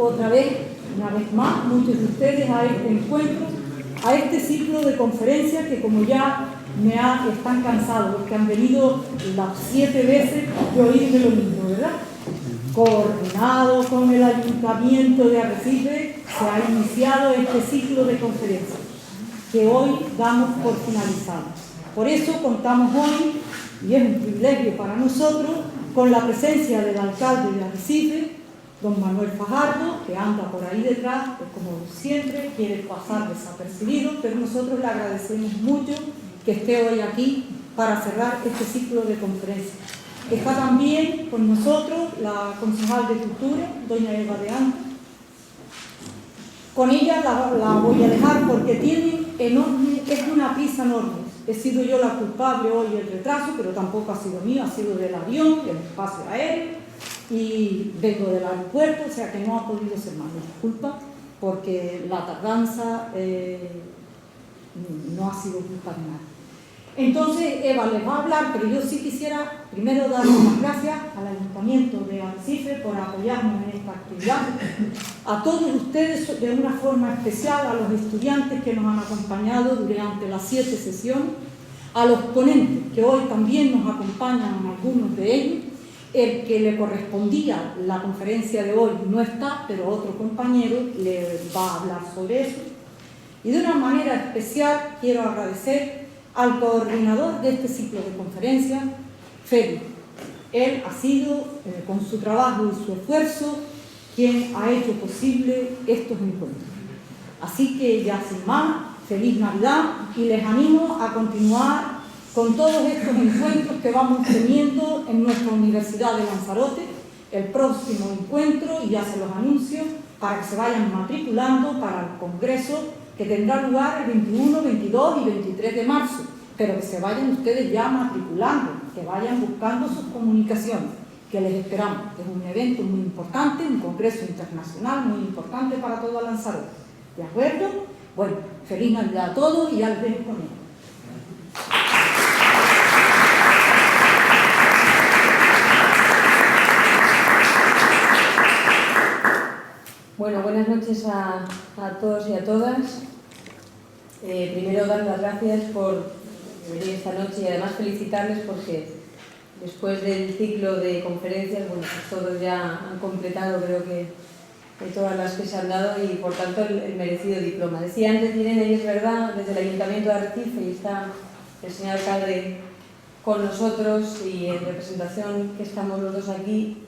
otra vez, una vez más, muchos de ustedes a este encuentro, a este ciclo de conferencias que, como ya están cansados, los que han venido las 7 veces de oírme lo mismo, ¿verdad? Coordinado con el Ayuntamiento de Arrecife, se ha iniciado este ciclo de conferencias que hoy damos por finalizado. Por eso contamos hoy, y es un privilegio para nosotros, con la presencia del alcalde de Arrecife, don Manuel Fajardo, que anda por ahí detrás, que como siempre quiere pasar desapercibido, pero nosotros le agradecemos mucho que esté hoy aquí para cerrar este ciclo de conferencias. Está también con nosotros la concejal de Cultura, doña Eva de Anda. Con ella la voy a dejar porque es una prisa enorme. He sido yo la culpable hoy del retraso, pero tampoco ha sido mío, ha sido del avión, del espacio aéreo, y vengo del aeropuerto, o sea que no ha podido ser más. Disculpa, porque la tardanza no ha sido culpa de nadie. Entonces, Eva les va a hablar, pero yo sí quisiera primero dar las gracias al Ayuntamiento de Arrecife por apoyarnos en esta actividad, a todos ustedes de una forma especial, a los estudiantes que nos han acompañado durante las 7 sesiones, a los ponentes que hoy también nos acompañan, algunos de ellos. El que le correspondía la conferencia de hoy no está, pero otro compañero le va a hablar sobre eso. Y de una manera especial quiero agradecer al coordinador de este ciclo de conferencias, Félix. Él ha sido, con su trabajo y su esfuerzo, quien ha hecho posible estos encuentros. Así que ya sin más, feliz Navidad y les animo a continuar con todos estos encuentros que vamos teniendo en nuestra Universidad de Lanzarote. El próximo encuentro, y ya se los anuncio, para que se vayan matriculando para el congreso que tendrá lugar el 21, 22 y 23 de marzo, pero que se vayan ustedes ya matriculando, que vayan buscando sus comunicaciones, que les esperamos. Es un evento muy importante, un congreso internacional muy importante para toda Lanzarote. ¿De acuerdo? Bueno, feliz Navidad a todos y ya les dejo con ellos. Bueno, buenas noches a todos y a todas. Primero dar las gracias por venir esta noche y además felicitarles porque después del ciclo de conferencias, bueno, pues todos ya han completado, creo que todas las que se han dado y por tanto el merecido diploma. Decía antes Irene, y es verdad, desde el Ayuntamiento de Arrecife, y está el señor alcalde con nosotros y en representación que estamos los dos aquí,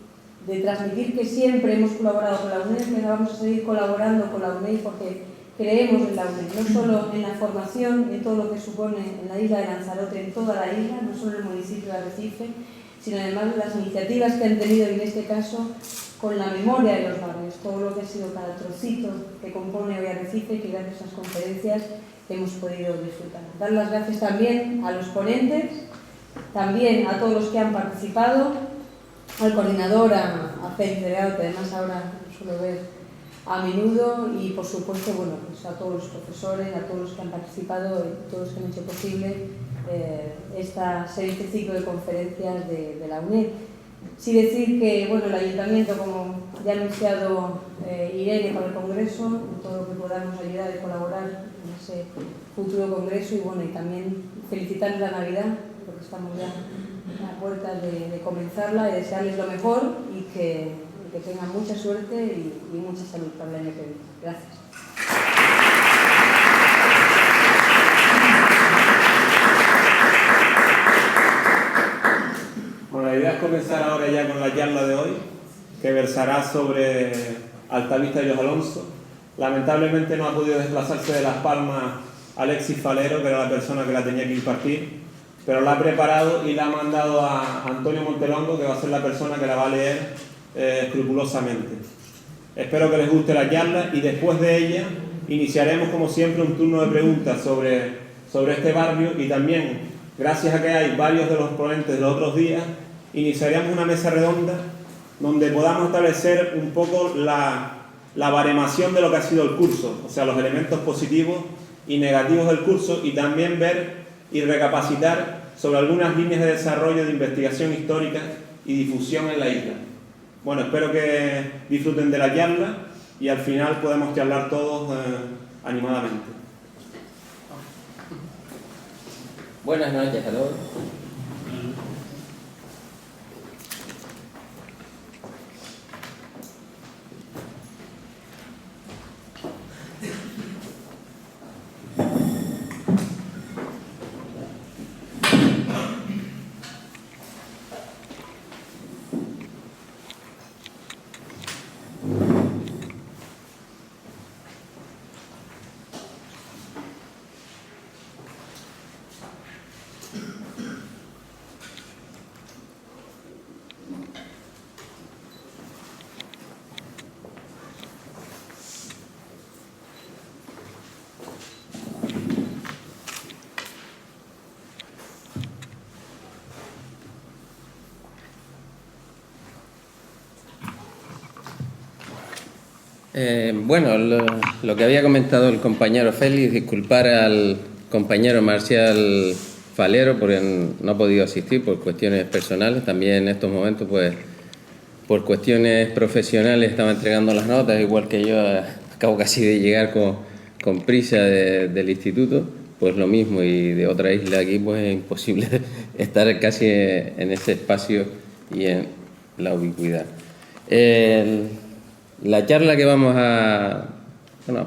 de transmitir que siempre hemos colaborado con la UNED, que vamos a seguir colaborando con la UNED porque creemos en la UNED, no solo en la formación, en todo lo que supone en la isla de Lanzarote, en toda la isla, no solo en el municipio de Arrecife, sino además las iniciativas que han tenido en este caso con la memoria de los barrios, todo lo que ha sido cada trocito que compone hoy Arrecife y que gracias a esas conferencias hemos podido disfrutar. Dar las gracias también a los ponentes, también a todos los que han participado, al coordinador, a Félix Delgado, que además ahora suelo ver a menudo, y por supuesto, bueno, pues a todos los profesores, a todos los que han participado, a todos los que han hecho posible este ciclo de conferencias de la UNED. Sí decir que, bueno, el Ayuntamiento, como ya ha anunciado Irene para el Congreso, en todo lo que podamos ayudar y colaborar en ese futuro Congreso, y bueno, y también felicitarles la Navidad, porque estamos ya a puertas de comenzarla, y desearles lo mejor y que tengan mucha suerte y mucha salud para el año que viene. Gracias. Bueno, la idea es comenzar ahora ya con la charla de hoy, que versará sobre Altavista y Los Alonso. Lamentablemente no ha podido desplazarse de Las Palmas Alexis Falero, que era la persona que la tenía que impartir, pero la ha preparado y la ha mandado a Antonio Montelongo, que va a ser la persona que la va a leer escrupulosamente. Espero que les guste la charla y después de ella iniciaremos, como siempre, un turno de preguntas sobre este barrio, y también, gracias a que hay varios de los ponentes de los otros días, iniciaremos una mesa redonda donde podamos establecer un poco la baremación de lo que ha sido el curso, o sea, los elementos positivos y negativos del curso, y también ver y recapacitar sobre algunas líneas de desarrollo de investigación histórica y difusión en la isla. Bueno, espero que disfruten de la charla y al final podemos charlar todos animadamente. Buenas noches a todos. Bueno, lo que había comentado el compañero Félix, disculpar al compañero Marcial Falero porque no ha podido asistir por cuestiones personales. También en estos momentos, pues, por cuestiones profesionales estaba entregando las notas, igual que yo acabo casi de llegar con prisa del instituto, pues lo mismo, y de otra isla aquí, pues es imposible estar casi en ese espacio y en la ubicuidad. La charla que vamos a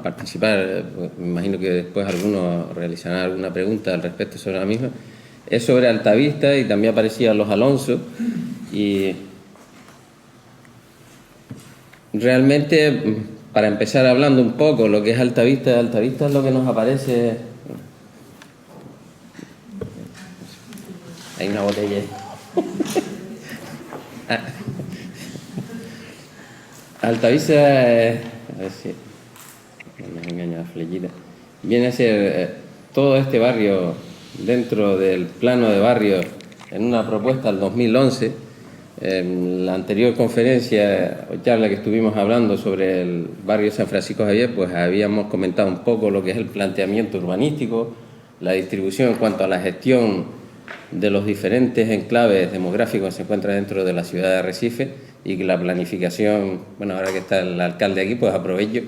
participar, pues me imagino que después algunos realizarán alguna pregunta al respecto sobre la misma, es sobre Altavista, y también aparecía Los Alonso, y realmente, para empezar hablando un poco lo que es Altavista es lo que nos aparece. Hay una botella. Altavista, a ver si no me engaña la flechita, viene a ser todo este barrio dentro del plano de barrio en una propuesta del 2011. En la anterior conferencia o charla que estuvimos hablando sobre el barrio San Francisco Javier, pues habíamos comentado un poco lo que es el planteamiento urbanístico, la distribución en cuanto a la gestión de los diferentes enclaves demográficos que se encuentran dentro de la ciudad de Arrecife, y que la planificación, bueno, ahora que está el alcalde aquí, pues aprovecho,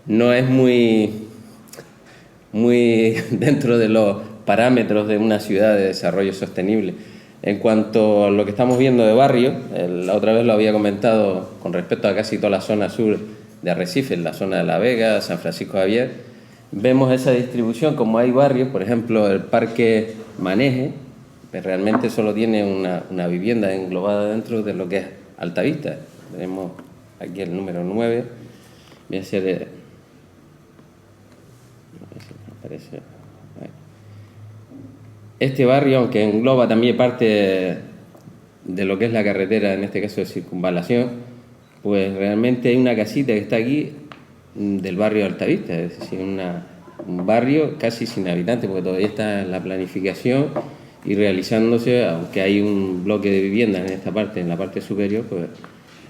no es muy dentro de los parámetros de una ciudad de desarrollo sostenible. En cuanto a lo que estamos viendo de barrio, la otra vez lo había comentado con respecto a casi toda la zona sur de Arrecife, en la zona de La Vega, San Francisco Javier, vemos esa distribución. Como hay barrios, por ejemplo, el Parque Maneje, que realmente solo tiene una vivienda englobada dentro de lo que es Altavista. Tenemos aquí el número 9, viene a ser aparece. Este barrio, aunque engloba también parte de lo que es la carretera, en este caso de circunvalación, pues realmente hay una casita que está aquí del barrio de Altavista, es decir, un barrio casi sin habitantes, porque todavía está en la planificación y realizándose, aunque hay un bloque de viviendas en esta parte, en la parte superior, pues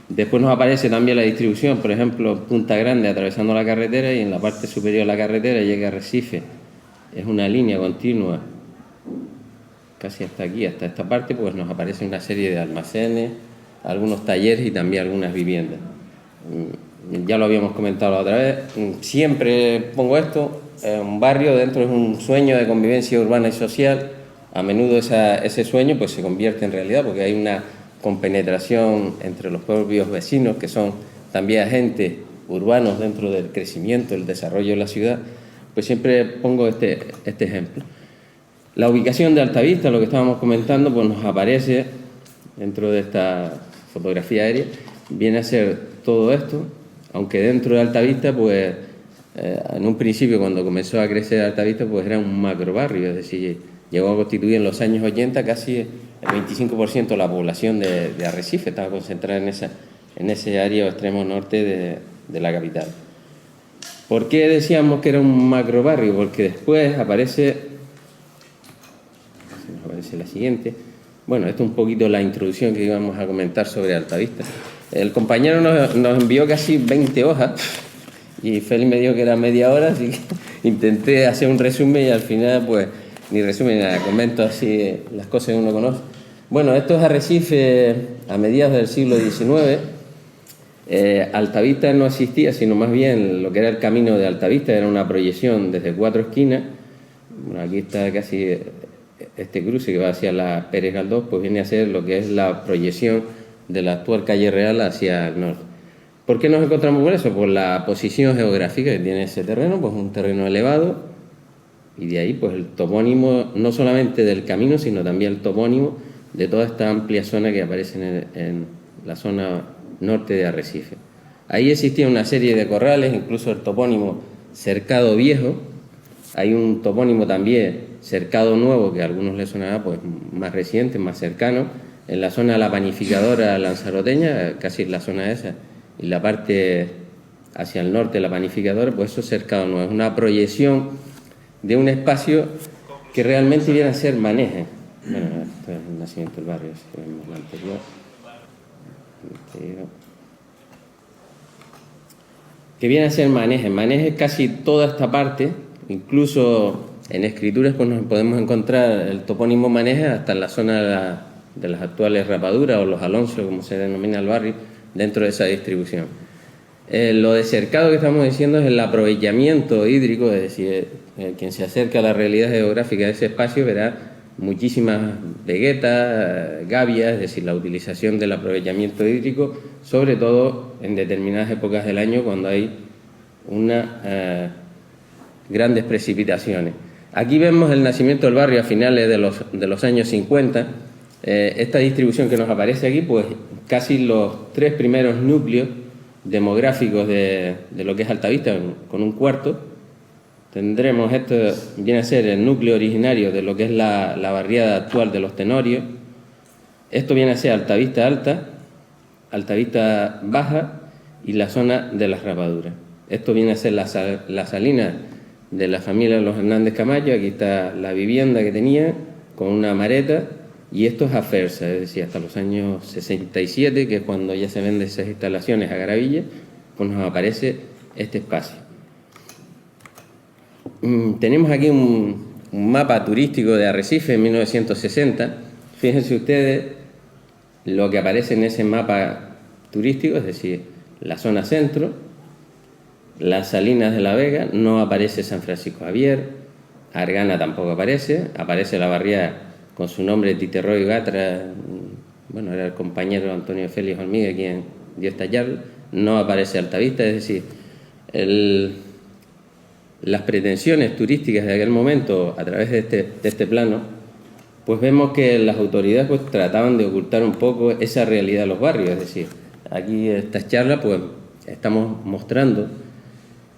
después nos aparece también la distribución, por ejemplo, Punta Grande atravesando la carretera, y en la parte superior de la carretera llega a Arrecife. Es una línea continua, casi hasta aquí, hasta esta parte, pues nos aparece una serie de almacenes, algunos talleres y también algunas viviendas. Ya lo habíamos comentado la otra vez, siempre pongo esto, un barrio dentro es un sueño de convivencia urbana y social. A menudo ese sueño pues se convierte en realidad, porque hay una compenetración entre los propios vecinos, que son también agentes urbanos dentro del crecimiento, el desarrollo de la ciudad. Pues siempre pongo este ejemplo. La ubicación de Altavista, lo que estábamos comentando, pues nos aparece dentro de esta fotografía aérea, viene a ser todo esto, aunque dentro de Altavista, pues en un principio, cuando comenzó a crecer Altavista, pues era un macro barrio, es decir, llegó a constituir en los años 80 casi el 25% de la población de Arrecife, estaba concentrada en ese área extremo norte de la capital. ¿Por qué decíamos que era un macro barrio? Porque después aparece la siguiente. Bueno, esto es un poquito la introducción que íbamos a comentar sobre Altavista. El compañero nos envió casi 20 hojas y Félix me dijo que era media hora, así que intenté hacer un resumen y al final, pues, ni resumen ni nada, comento así las cosas que uno conoce. Bueno, esto es Arrecife a mediados del siglo XIX. Altavista no existía, sino más bien lo que era el camino de Altavista era una proyección desde 4 esquinas. Bueno, aquí está casi este cruce que va hacia la Pérez Galdós, pues viene a ser lo que es la proyección de la actual calle Real hacia el norte. ¿Por qué nos encontramos con eso? Por la posición geográfica que tiene ese terreno, pues un terreno elevado, y de ahí pues el topónimo no solamente del camino, sino también el topónimo de toda esta amplia zona que aparece en la zona norte de Arrecife. Ahí existía una serie de corrales, incluso el topónimo Cercado Viejo. Hay un topónimo también Cercado Nuevo, que a algunos les sonará pues más reciente, más cercano, en la zona de la panificadora lanzaroteña, casi en la zona esa, y la parte hacia el norte de la panificadora, pues eso es Cercado Nuevo. Es una proyección de un espacio que realmente viene a ser Maneje. Bueno, esto es el nacimiento del barrio, si vemos la anterior. Que viene a ser Maneje. Maneje casi toda esta parte, incluso en escrituras pues nos podemos encontrar el topónimo Maneje hasta en la zona de las actuales Rapaduras o los Alonso, como se denomina el barrio, dentro de esa distribución. Lo de cercado que estamos diciendo es el aprovechamiento hídrico, es decir, quien se acerca a la realidad geográfica de ese espacio verá muchísimas veguetas, gavias, es decir, la utilización del aprovechamiento hídrico, sobre todo en determinadas épocas del año cuando hay grandes precipitaciones. Aquí vemos el nacimiento del barrio a finales de los años 50. Esta distribución que nos aparece aquí, pues casi los 3 primeros núcleos demográficos de lo que es Altavista, con un cuarto. Tendremos, esto viene a ser el núcleo originario de lo que es la barriada actual de los Tenorios. Esto viene a ser Altavista Alta, Altavista Baja y la zona de las Rapaduras. Esto viene a ser la salina de la familia de los Hernández Camacho. Aquí está la vivienda que tenía con una mareta, y esto es Afersa, es decir, hasta los años 67, que es cuando ya se venden esas instalaciones a Garavilla, pues nos aparece este espacio. Tenemos aquí un mapa turístico de Arrecife en 1960. Fíjense ustedes lo que aparece en ese mapa turístico, es decir, la zona centro, las Salinas de la Vega, no aparece San Francisco Javier, Argana tampoco aparece la barriada con su nombre Tite Roy Gatra, bueno, era el compañero Antonio Félix Hormiga quien dio esta charla, no aparece Altavista, es decir, las pretensiones turísticas de aquel momento a través de este plano, pues vemos que las autoridades pues trataban de ocultar un poco esa realidad de los barrios, es decir, aquí en estas charlas pues estamos mostrando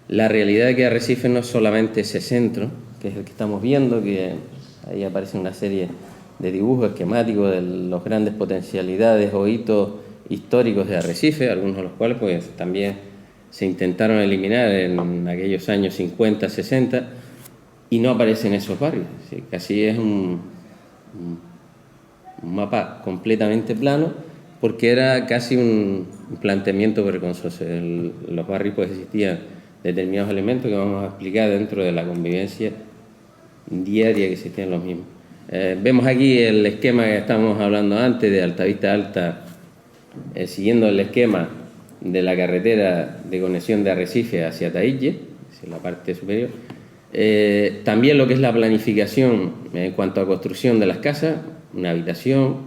la realidad de que Arrecife no es solamente ese centro, que es el que estamos viendo, que ahí aparece una serie de dibujos esquemáticos de las grandes potencialidades o hitos históricos de Arrecife, algunos de los cuales pues también se intentaron eliminar en aquellos años 50, 60, y no aparecen esos barrios. ¿Sí? Casi es un mapa completamente plano, porque era casi un planteamiento vergonzoso. En los barrios pues existían determinados elementos que vamos a explicar dentro de la convivencia diaria que existían los mismos. Vemos aquí el esquema que estábamos hablando antes de Altavista Alta, siguiendo el esquema de la carretera de conexión de Arrecife hacia Taille, en la parte superior. También lo que es la planificación en cuanto a construcción de las casas, una habitación,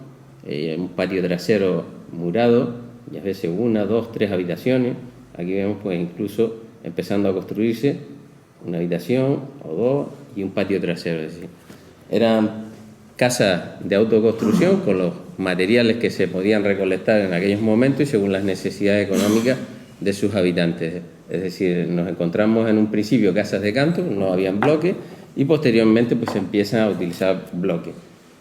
un patio trasero murado, y a veces 1, 2, 3 habitaciones. Aquí vemos pues incluso empezando a construirse una habitación o 2 y un patio trasero. Es decir, eran casas de autoconstrucción con los materiales que se podían recolectar en aquellos momentos y según las necesidades económicas de sus habitantes. Es decir, nos encontramos en un principio casas de canto, no habían bloques, y posteriormente pues se empiezan a utilizar bloques.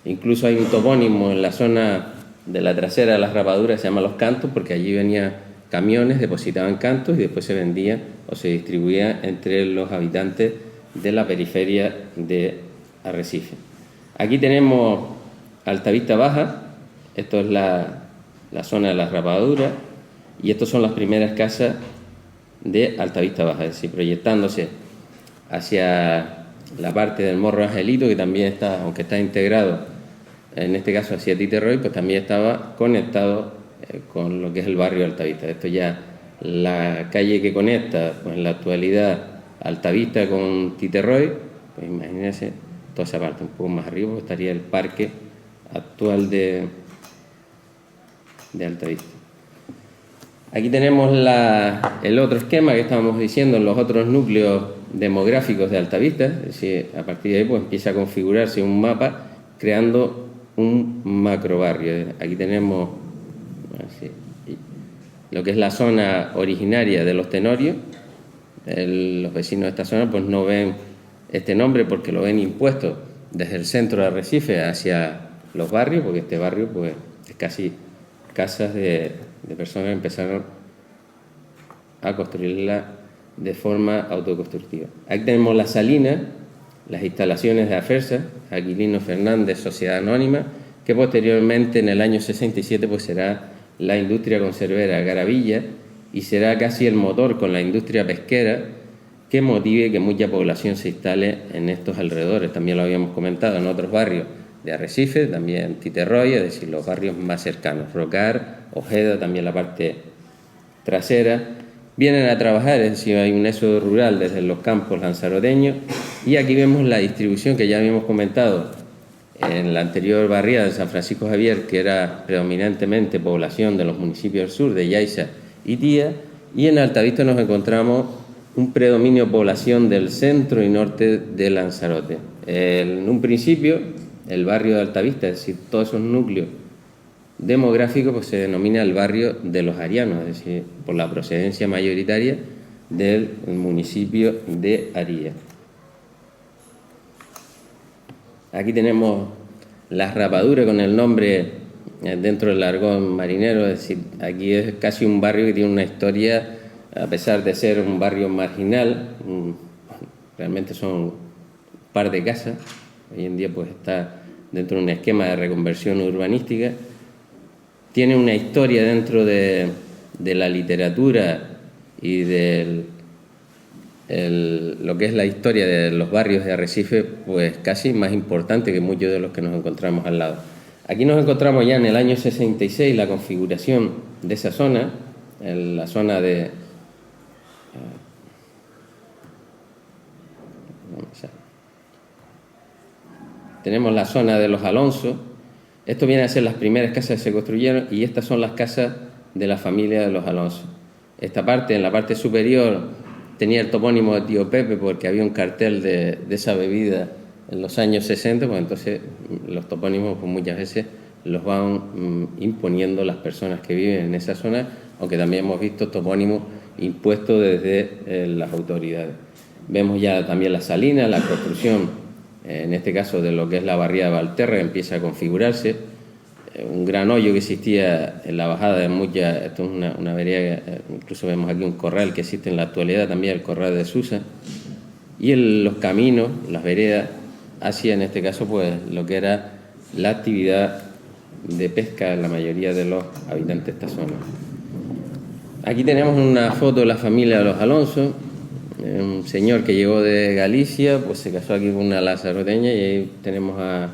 Incluso hay un topónimo en la zona de la trasera de las Rapaduras, se llama Los Cantos, porque allí venían camiones, depositaban cantos y después se vendían o se distribuían entre los habitantes de la periferia de Arrecife. Aquí tenemos Altavista Baja, esto es la zona de las Rapaduras, y estas son las primeras casas de Altavista Baja, es decir, proyectándose hacia la parte del Morro Angelito, que también está, aunque está integrado en este caso hacia Tite Roy, pues también estaba conectado con lo que es el barrio Altavista. Esto ya la calle que conecta, pues, en la actualidad Altavista con Titerroy, pues imagínense toda esa parte. Un poco más arriba pues, estaría el parque actual de Altavista. Aquí tenemos el otro esquema que estábamos diciendo, los otros núcleos demográficos de Altavista. Es decir, a partir de ahí pues, empieza a configurarse un mapa creando un macrobarrio. Aquí tenemos lo que es la zona originaria de los Tenorios. Los vecinos de esta zona pues no ven este nombre porque lo ven impuesto desde el centro de Arrecife hacia los barrios, porque este barrio pues es casi casas de personas que empezaron a construirla de forma autoconstructiva. Aquí tenemos la salina, las instalaciones de Afersa, Aquilino Fernández, Sociedad Anónima, que posteriormente en el año 67 pues será la industria conservera Garavilla y será casi el motor con la industria pesquera que motive que mucha población se instale en estos alrededores. También lo habíamos comentado en otros barrios de Arrecife, también Titerroy, es decir, los barrios más cercanos, Rocar, Ojeda, también la parte trasera. Vienen a trabajar, es decir, hay un éxodo rural desde los campos lanzaroteños y aquí vemos la distribución que ya habíamos comentado en la anterior barriada de San Francisco Javier, que era predominantemente población de los municipios del sur, de Yaiza y Tía, y en Altavista nos encontramos un predominio de población del centro y norte de Lanzarote. En un principio, el barrio de Altavista, es decir, todos esos núcleos demográficos, pues se denomina el barrio de los arianos, es decir, por la procedencia mayoritaria del municipio de Aría. Aquí tenemos las rapaduras con el nombre dentro del argot marinero, es decir, aquí es casi un barrio que tiene una historia, a pesar de ser un barrio marginal, realmente son un par de casas, hoy en día pues está dentro de un esquema de reconversión urbanística, tiene una historia dentro de la literatura y lo que es la historia de los barrios de Arrecife, pues casi más importante que muchos de los que nos encontramos al lado. Aquí nos encontramos ya en el año 66 la configuración de esa zona, en la zona de... Tenemos la zona de los Alonso. Esto viene a ser las primeras casas que se construyeron y estas son las casas de la familia de los Alonso. Esta parte, en la parte superior, tenía el topónimo de Tío Pepe porque había un cartel de esa bebida en los años 60, pues entonces los topónimos pues muchas veces los van imponiendo las personas que viven en esa zona, aunque también hemos visto topónimos impuestos desde las autoridades. Vemos ya también la salina, la construcción, en este caso de lo que es la barriada de Valterra, que empieza a configurarse. Un gran hoyo que existía en la bajada de muchas, esto es una vereda, incluso vemos aquí un corral que existe en la actualidad, también el corral de Susa, y los caminos, las veredas, hacia en este caso pues lo que era la actividad de pesca de la mayoría de los habitantes de esta zona. Aquí tenemos una foto de la familia de los Alonso, un señor que llegó de Galicia, pues se casó aquí con una lazaroteña y ahí tenemos a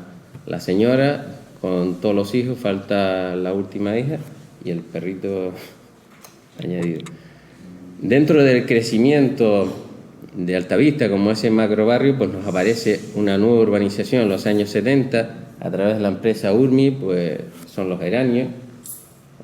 la señora con todos los hijos, falta la última hija y el perrito añadido. Dentro del crecimiento de Altavista, como ese macrobarrio, pues nos aparece una nueva urbanización en los años 70 a través de la empresa Urmi, pues son los Geranios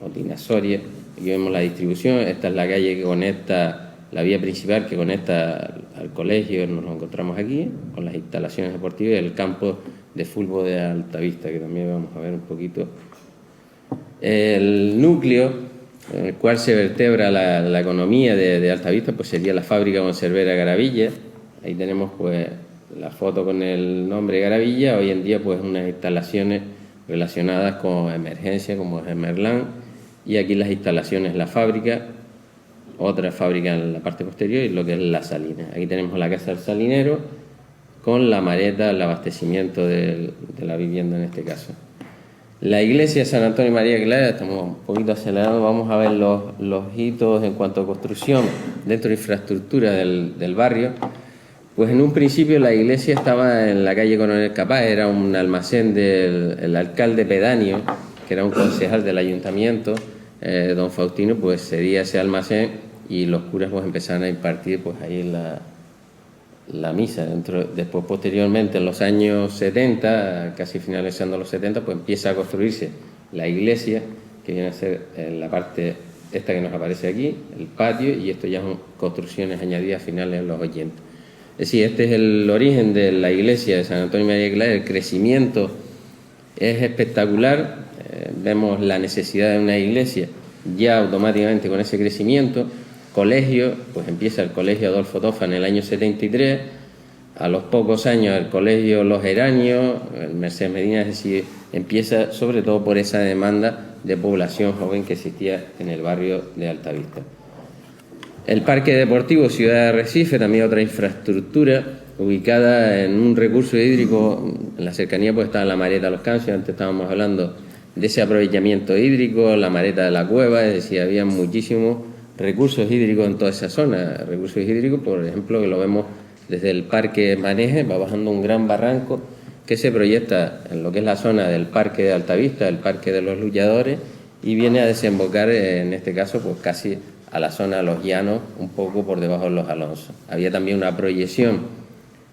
o Tinasoria. Aquí vemos la distribución. Esta es la calle que conecta, la vía principal que conecta al colegio, nos lo encontramos aquí, con las instalaciones deportivas y el campo de fútbol de Altavista, que también vamos a ver un poquito. El núcleo en el cual se vertebra la economía de Altavista, pues sería la fábrica conservera Garavilla. Ahí tenemos pues la foto con el nombre Garavilla, hoy en día pues unas instalaciones relacionadas con emergencia como es el Merlán, y aquí las instalaciones, la fábrica, otra fábrica en la parte posterior y lo que es la salina. Aquí tenemos la casa del salinero con la mareta, el abastecimiento de la vivienda en este caso. La iglesia de San Antonio y María Clara, estamos un poquito acelerados, vamos a ver los hitos en cuanto a construcción dentro de infraestructura del barrio. Pues en un principio la iglesia estaba en la calle Coronel Capaz, era un almacén del alcalde pedáneo, que era un concejal del ayuntamiento, don Faustino, pues cedía ese almacén y los curas pues empezaron a impartir pues ahí la misa. Después, posteriormente, en los años 70, casi finalizando los 70, pues empieza a construirse la iglesia, que viene a ser la parte esta que nos aparece aquí, el patio, y esto ya son construcciones añadidas finales en los 80. Es decir, este es el origen de la iglesia de San Antonio María de Clara. El crecimiento es espectacular, vemos la necesidad de una iglesia ya automáticamente con ese crecimiento. Colegio, pues empieza el colegio Adolfo Tofa en el año 73, a los pocos años el colegio Los Geranios, el Mercedes Medina, es decir, empieza sobre todo por esa demanda de población joven que existía en el barrio de Altavista. El Parque Deportivo Ciudad de Arrecife, también otra infraestructura ubicada en un recurso hídrico, en la cercanía pues está la Mareta Los Cancios. Antes estábamos hablando de ese aprovechamiento hídrico, la Mareta de la Cueva, es decir, había muchísimos recursos hídricos en toda esa zona. Recursos hídricos, por ejemplo, que lo vemos desde el Parque Maneje, va bajando un gran barranco que se proyecta en lo que es la zona del Parque de Altavista, el Parque de los Luchadores, y viene a desembocar, en este caso, pues casi a la zona de Los Llanos, un poco por debajo de Los Alonsos. Había también una proyección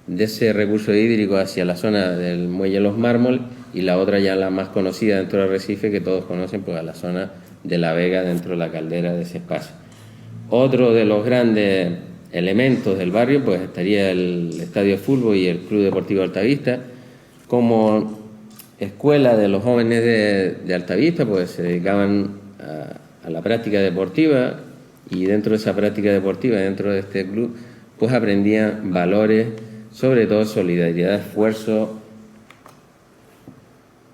de ese recurso hídrico hacia la zona del Muelle Los Mármoles, y la otra ya la más conocida dentro de Arrecife, que todos conocen, pues a la zona de La Vega, dentro de la caldera de ese espacio. Otro de los grandes elementos del barrio pues estaría el Estadio de Fútbol y el Club Deportivo Altavista. Como escuela de los jóvenes de Altavista, pues se dedicaban a la práctica deportiva, y dentro de esa práctica deportiva, dentro de este club, pues aprendían valores, sobre todo solidaridad, esfuerzo.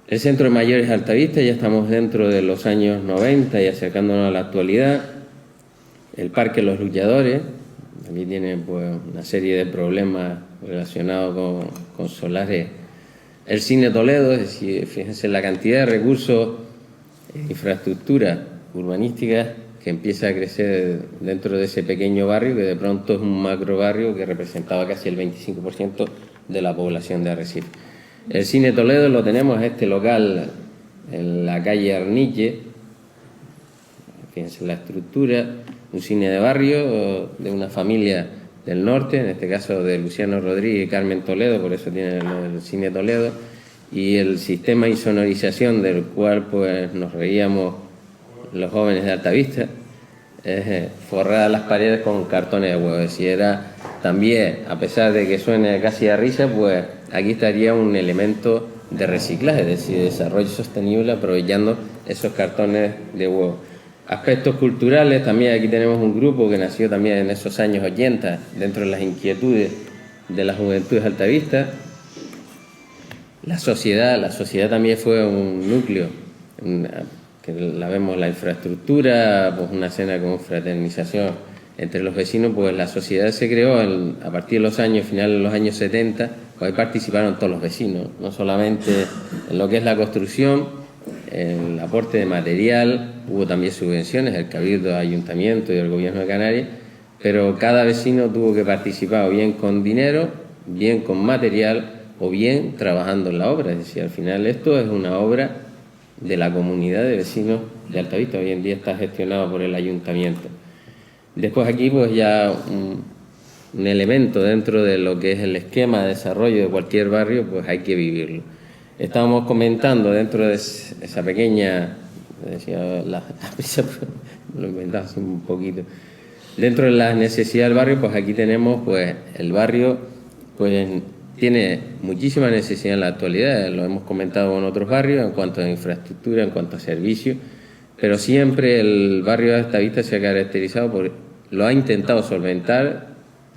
El Centro de Mayores Altavista, ya estamos dentro de los años 90 y acercándonos a la actualidad. El Parque Los Luchadores también tiene pues una serie de problemas relacionados con solares. El Cine Toledo, es decir, fíjense la cantidad de recursos e infraestructuras urbanísticas que empieza a crecer dentro de ese pequeño barrio, que de pronto es un macro barrio que representaba casi el 25% de la población de Arrecife. El Cine Toledo lo tenemos, este local en la calle Arniche. Fíjense la estructura, un cine de barrio de una familia del norte, en este caso de Luciano Rodríguez y Carmen Toledo, por eso tiene el Cine Toledo, y el sistema y sonorización del cual pues nos reíamos los jóvenes de Altavista, forradas las paredes con cartones de huevo. Es decir, era también, a pesar de que suene casi a risa, pues aquí estaría un elemento de reciclaje, es decir, de desarrollo sostenible, aprovechando esos cartones de huevo. Aspectos culturales, también aquí tenemos un grupo que nació también en esos años 80, dentro de las inquietudes de las juventudes altavistas. La sociedad también fue un núcleo, que la vemos, la infraestructura, pues una escena con fraternización entre los vecinos. Pues la sociedad se creó a partir de los años, finales de los años 70, pues ahí participaron todos los vecinos, no solamente en lo que es la construcción, el aporte de material, hubo también subvenciones, el Cabildo, Ayuntamiento y el Gobierno de Canarias, pero cada vecino tuvo que participar o bien con dinero, bien con material o bien trabajando en la obra. Es decir, al final esto es una obra de la comunidad de vecinos de Altavista, hoy en día está gestionado por el Ayuntamiento. Después aquí pues ya un elemento dentro de lo que es el esquema de desarrollo de cualquier barrio, pues hay que vivirlo. Estábamos comentando dentro de esa pequeña, decía la prisa, lo inventaba así un poquito, dentro de las necesidades del barrio, pues aquí tenemos pues el barrio pues tiene muchísima necesidad en la actualidad, lo hemos comentado en otros barrios en cuanto a infraestructura, en cuanto a servicios, pero siempre el barrio de Altavista se ha caracterizado por, lo ha intentado solventar,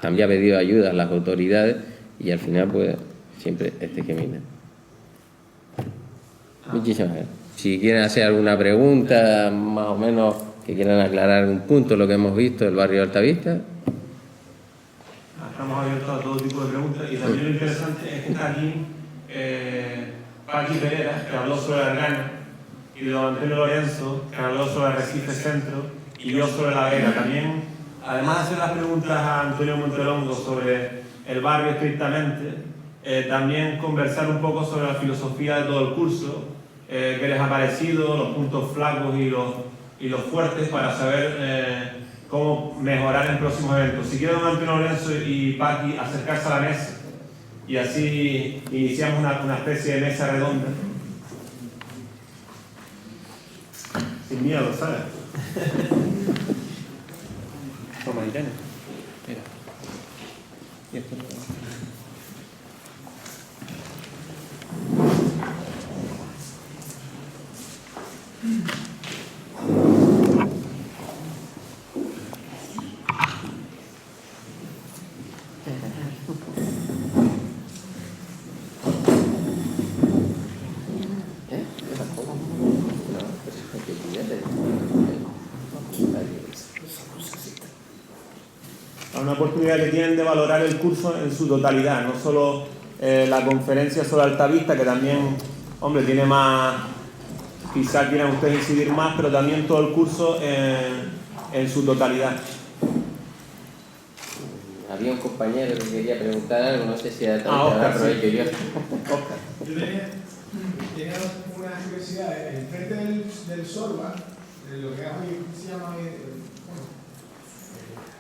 también ha pedido ayuda a las autoridades y al final pues siempre este que mira. Muchísimas gracias. Si quieren hacer alguna pregunta, más o menos que quieran aclarar un punto, lo que hemos visto del barrio de Altavista. Estamos abiertos a todo tipo de preguntas y también lo interesante es que está aquí Paqui Pereira, que habló sobre Argana, y don Antonio Lorenzo, que habló sobre Arrecife Centro, y yo sobre La Vega. También, además de hacer las preguntas a Antonio Montelongo sobre el barrio estrictamente, también conversar un poco sobre la filosofía de todo el curso, qué les ha parecido, los puntos flacos y los fuertes, para saber cómo mejorar en próximos eventos. Si quiere don Antonio Lorenzo y Paqui acercarse a la mesa y así iniciamos una especie de mesa redonda. Sin miedo, ¿sabes? Toma, Irene. Mira. Y esto no. Una oportunidad que tienen de valorar el curso en su totalidad, no solo la conferencia sobre Altavista, que también, hombre, tiene más, quizás quieran ustedes incidir más, pero también todo el curso en su totalidad. Había un compañero que quería preguntar algo, no sé si Oscar, aprovecho sí. yo. Oscar. Yo tenía una curiosidad, enfrente del Sorba, lo que hoy se llama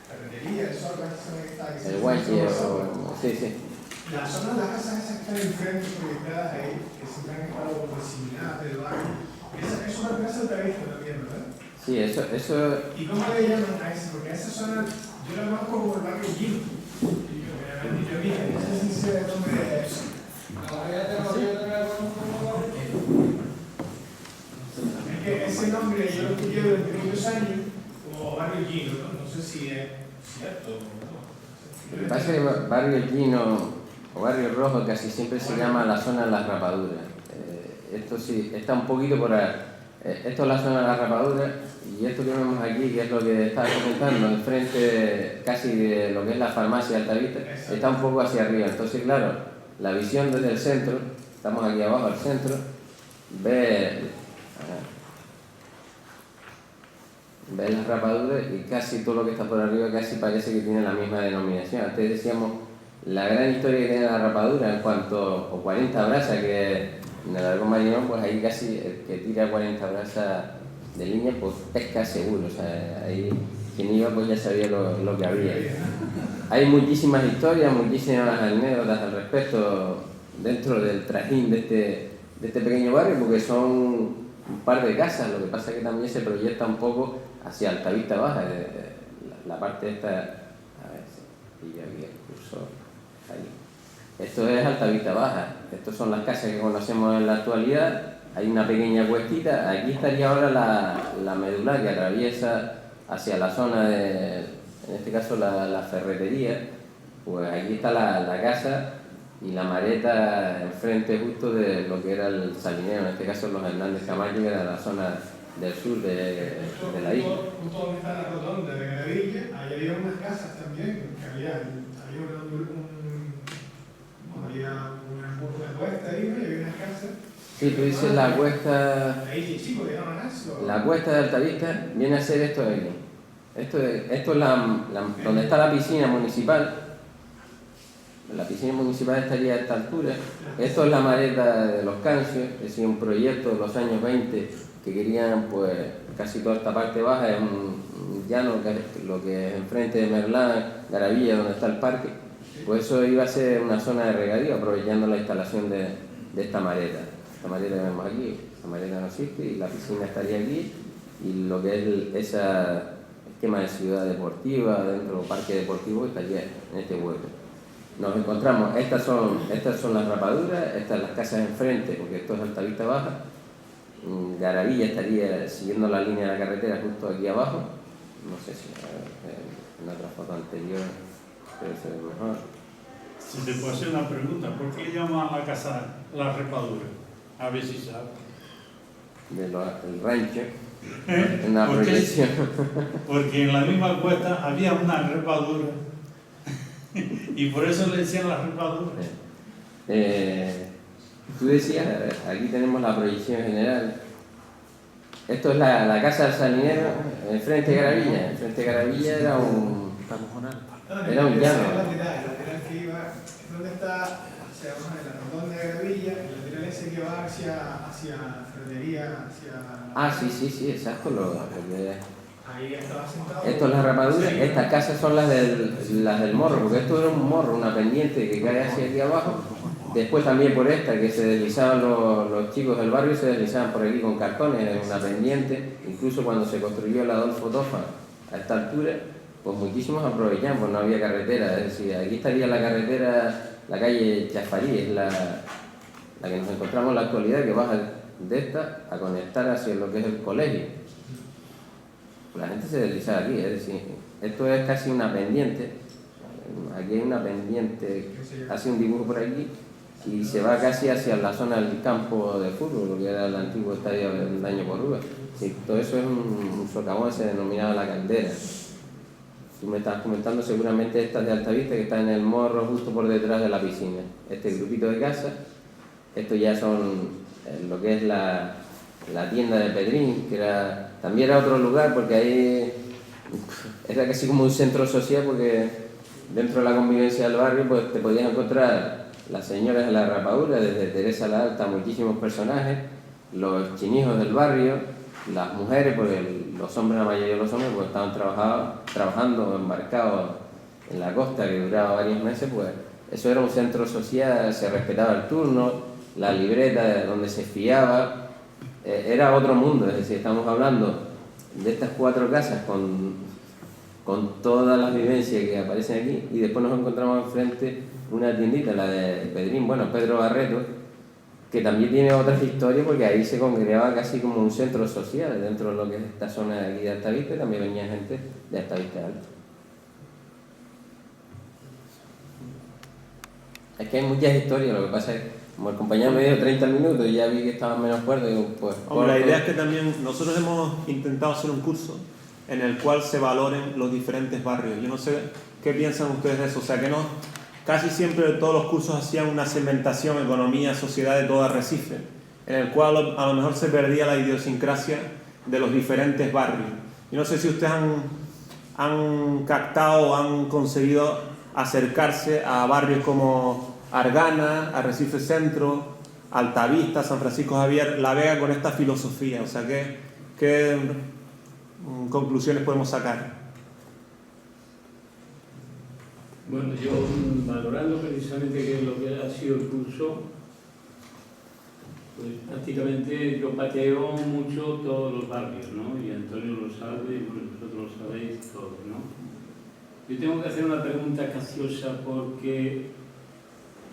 ferretería, el Sorba, El guanche, sí, sí. la zona de las casas esas que están enfrente proyectadas ahí, que siempre han estado como diseminadas del barrio, es una plaza Altavista también, ¿verdad? Sí, eso. ¿Y cómo le llaman a esa? Porque a esa zona yo la conozco como el barrio Gil. Y yo no sé si se el nombre de eso. Es que ese nombre yo lo escuché durante muchos años como barrio Gil, ¿no? No sé si es cierto o no. Lo que pasa es que barrio Gino o barrio Rojo casi siempre se llama la zona de las rapaduras. Esto sí, está un poquito por ahí. Esto es la zona de las rapaduras y esto que vemos aquí, que es lo que estaba comentando, enfrente casi de lo que es la farmacia de Altavista, está un poco hacia arriba. Entonces, claro, la visión desde el centro, estamos aquí abajo al centro, ve las rapaduras y casi todo lo que está por arriba casi parece que tiene la misma denominación. Antes decíamos la gran historia que tiene la rapadura en cuanto o 40 brazas, que en el Aragón Marinón, pues ahí casi el que tira 40 brazas de línea, pues pesca seguro. O sea, ahí quien iba pues ya sabía lo que había. Hay muchísimas historias, muchísimas anécdotas al respecto dentro del trajín de este pequeño barrio, porque son un par de casas. Lo que pasa es que también se proyecta un poco hacia Altavista Baja, la parte esta, a ver si pillo aquí el cursor, ahí. Esto es Altavista Baja, estas son las casas que conocemos en la actualidad. Hay una pequeña cuestita, aquí estaría ahora la medular que atraviesa hacia la zona de, en este caso la ferretería. Pues aquí está la casa y la mareta enfrente justo de lo que era el salinero, en este caso los Hernández Camacho, que era la zona del sur de la isla. Justo donde está la rotonda de Gravilla, ahí había unas casas también, que había una cuesta ahí, ¿no? Y había unas casas. Sí, tú dices la cuesta. Ahí sí, chico, llegaron a eso. La cuesta de Altavista viene a ser esto de aquí. Esto es donde está la piscina municipal. La piscina municipal estaría a esta altura. Esto es la mareta de los Cancios, es decir, un proyecto de los años 20 que querían, pues, casi toda esta parte baja, es un llano, lo que es enfrente de Merlán, Garavilla, donde está el parque. Pues eso iba a ser una zona de regadío, aprovechando la instalación de esta mareta. Esta mareta que vemos aquí, esta mareta no existe y la piscina estaría aquí, y lo que es ese esquema de ciudad deportiva, dentro del parque deportivo, estaría en este hueco. Nos encontramos, estas son las rapaduras, estas son las casas enfrente, porque esto es Altavista Baja. Garavilla estaría siguiendo la línea de la carretera justo aquí abajo. No sé si en otra foto anterior puede ser mejor. Si te puedo hacer una pregunta, ¿por qué llaman a la casa la repadura? A ver si sabes. Del rancho, una proyección. Porque en la misma cuesta había una repadura y por eso le decían la repadura. Tú decías, aquí tenemos la proyección general. Esto es la casa del salinero, enfrente de Garavilla. Enfrente de Garavilla era un llano. El lateral que iba, ¿dónde está? Se llama la rotonda de Gravilla, el lateral ese que va hacia ferretería, hacia... Ah, sí, exacto. Ahí estaba sentado. Esto es la rapadura, Sí. estas casas son las del morro, porque esto era un morro, una pendiente que cae hacia aquí abajo. Después también por esta, que se deslizaban los chicos del barrio, se deslizaban por aquí con cartones, en una pendiente. Incluso cuando se construyó el Adolfo Tofa a esta altura, pues muchísimos aprovechaban, pues no había carretera. Es decir, aquí estaría la carretera, la calle Chafarí, es la que nos encontramos en la actualidad, que baja de esta a conectar hacia lo que es el colegio. La gente se deslizaba aquí, es decir, esto es casi una pendiente. Aquí hay una pendiente, hace un dibujo por aquí y se va casi hacia la zona del campo de fútbol, lo que era el antiguo estadio del Daño por Rúa. Sí, todo eso es un socavón, se denominaba La Caldera. Tú me estabas comentando seguramente esta de Altavista, que está en el morro justo por detrás de la piscina. Este grupito de casas, esto ya son lo que es la tienda de Pedrín, que también era otro lugar, porque ahí era casi como un centro social, porque dentro de la convivencia del barrio pues te podías encontrar las señoras de la rapadura, desde Teresa la Alta, muchísimos personajes, los chinijos del barrio, las mujeres, porque los hombres, la mayoría de los hombres, pues estaban trabajando embarcados en la costa, que duraba varios meses, pues eso era un centro social, se respetaba el turno, la libreta donde se fiaba, era otro mundo. Es decir, estamos hablando de estas 4 casas con todas las vivencias que aparecen aquí, y después nos encontramos enfrente una tiendita, la de Pedrín, bueno, Pedro Barreto, que también tiene otras historias, porque ahí se congregaba casi como un centro social dentro de lo que es esta zona de aquí de Altavista, y también venía gente de Altavista Alta. Es que hay muchas historias, lo que pasa es que como el compañero me dio 30 minutos y ya vi que estaba menos cuerdo, digo, pues... Hombre, la idea es que también nosotros hemos intentado hacer un curso en el cual se valoren los diferentes barrios. Yo no sé qué piensan ustedes de eso, o sea que no, casi siempre todos los cursos hacían una segmentación, economía, sociedad de todo Arrecife, en el cual a lo mejor se perdía la idiosincrasia de los diferentes barrios. Yo no sé si ustedes han captado o han conseguido acercarse a barrios como Argana, Arrecife Centro, Altavista, San Francisco Javier, La Vega, con esta filosofía. O sea, ¿qué conclusiones podemos sacar? Bueno, yo valorando precisamente que lo que ha sido el curso, pues prácticamente yo pateo mucho todos los barrios, ¿no? Y Antonio lo sabe, y vosotros lo sabéis todos, ¿no? Yo tengo que hacer una pregunta capciosa porque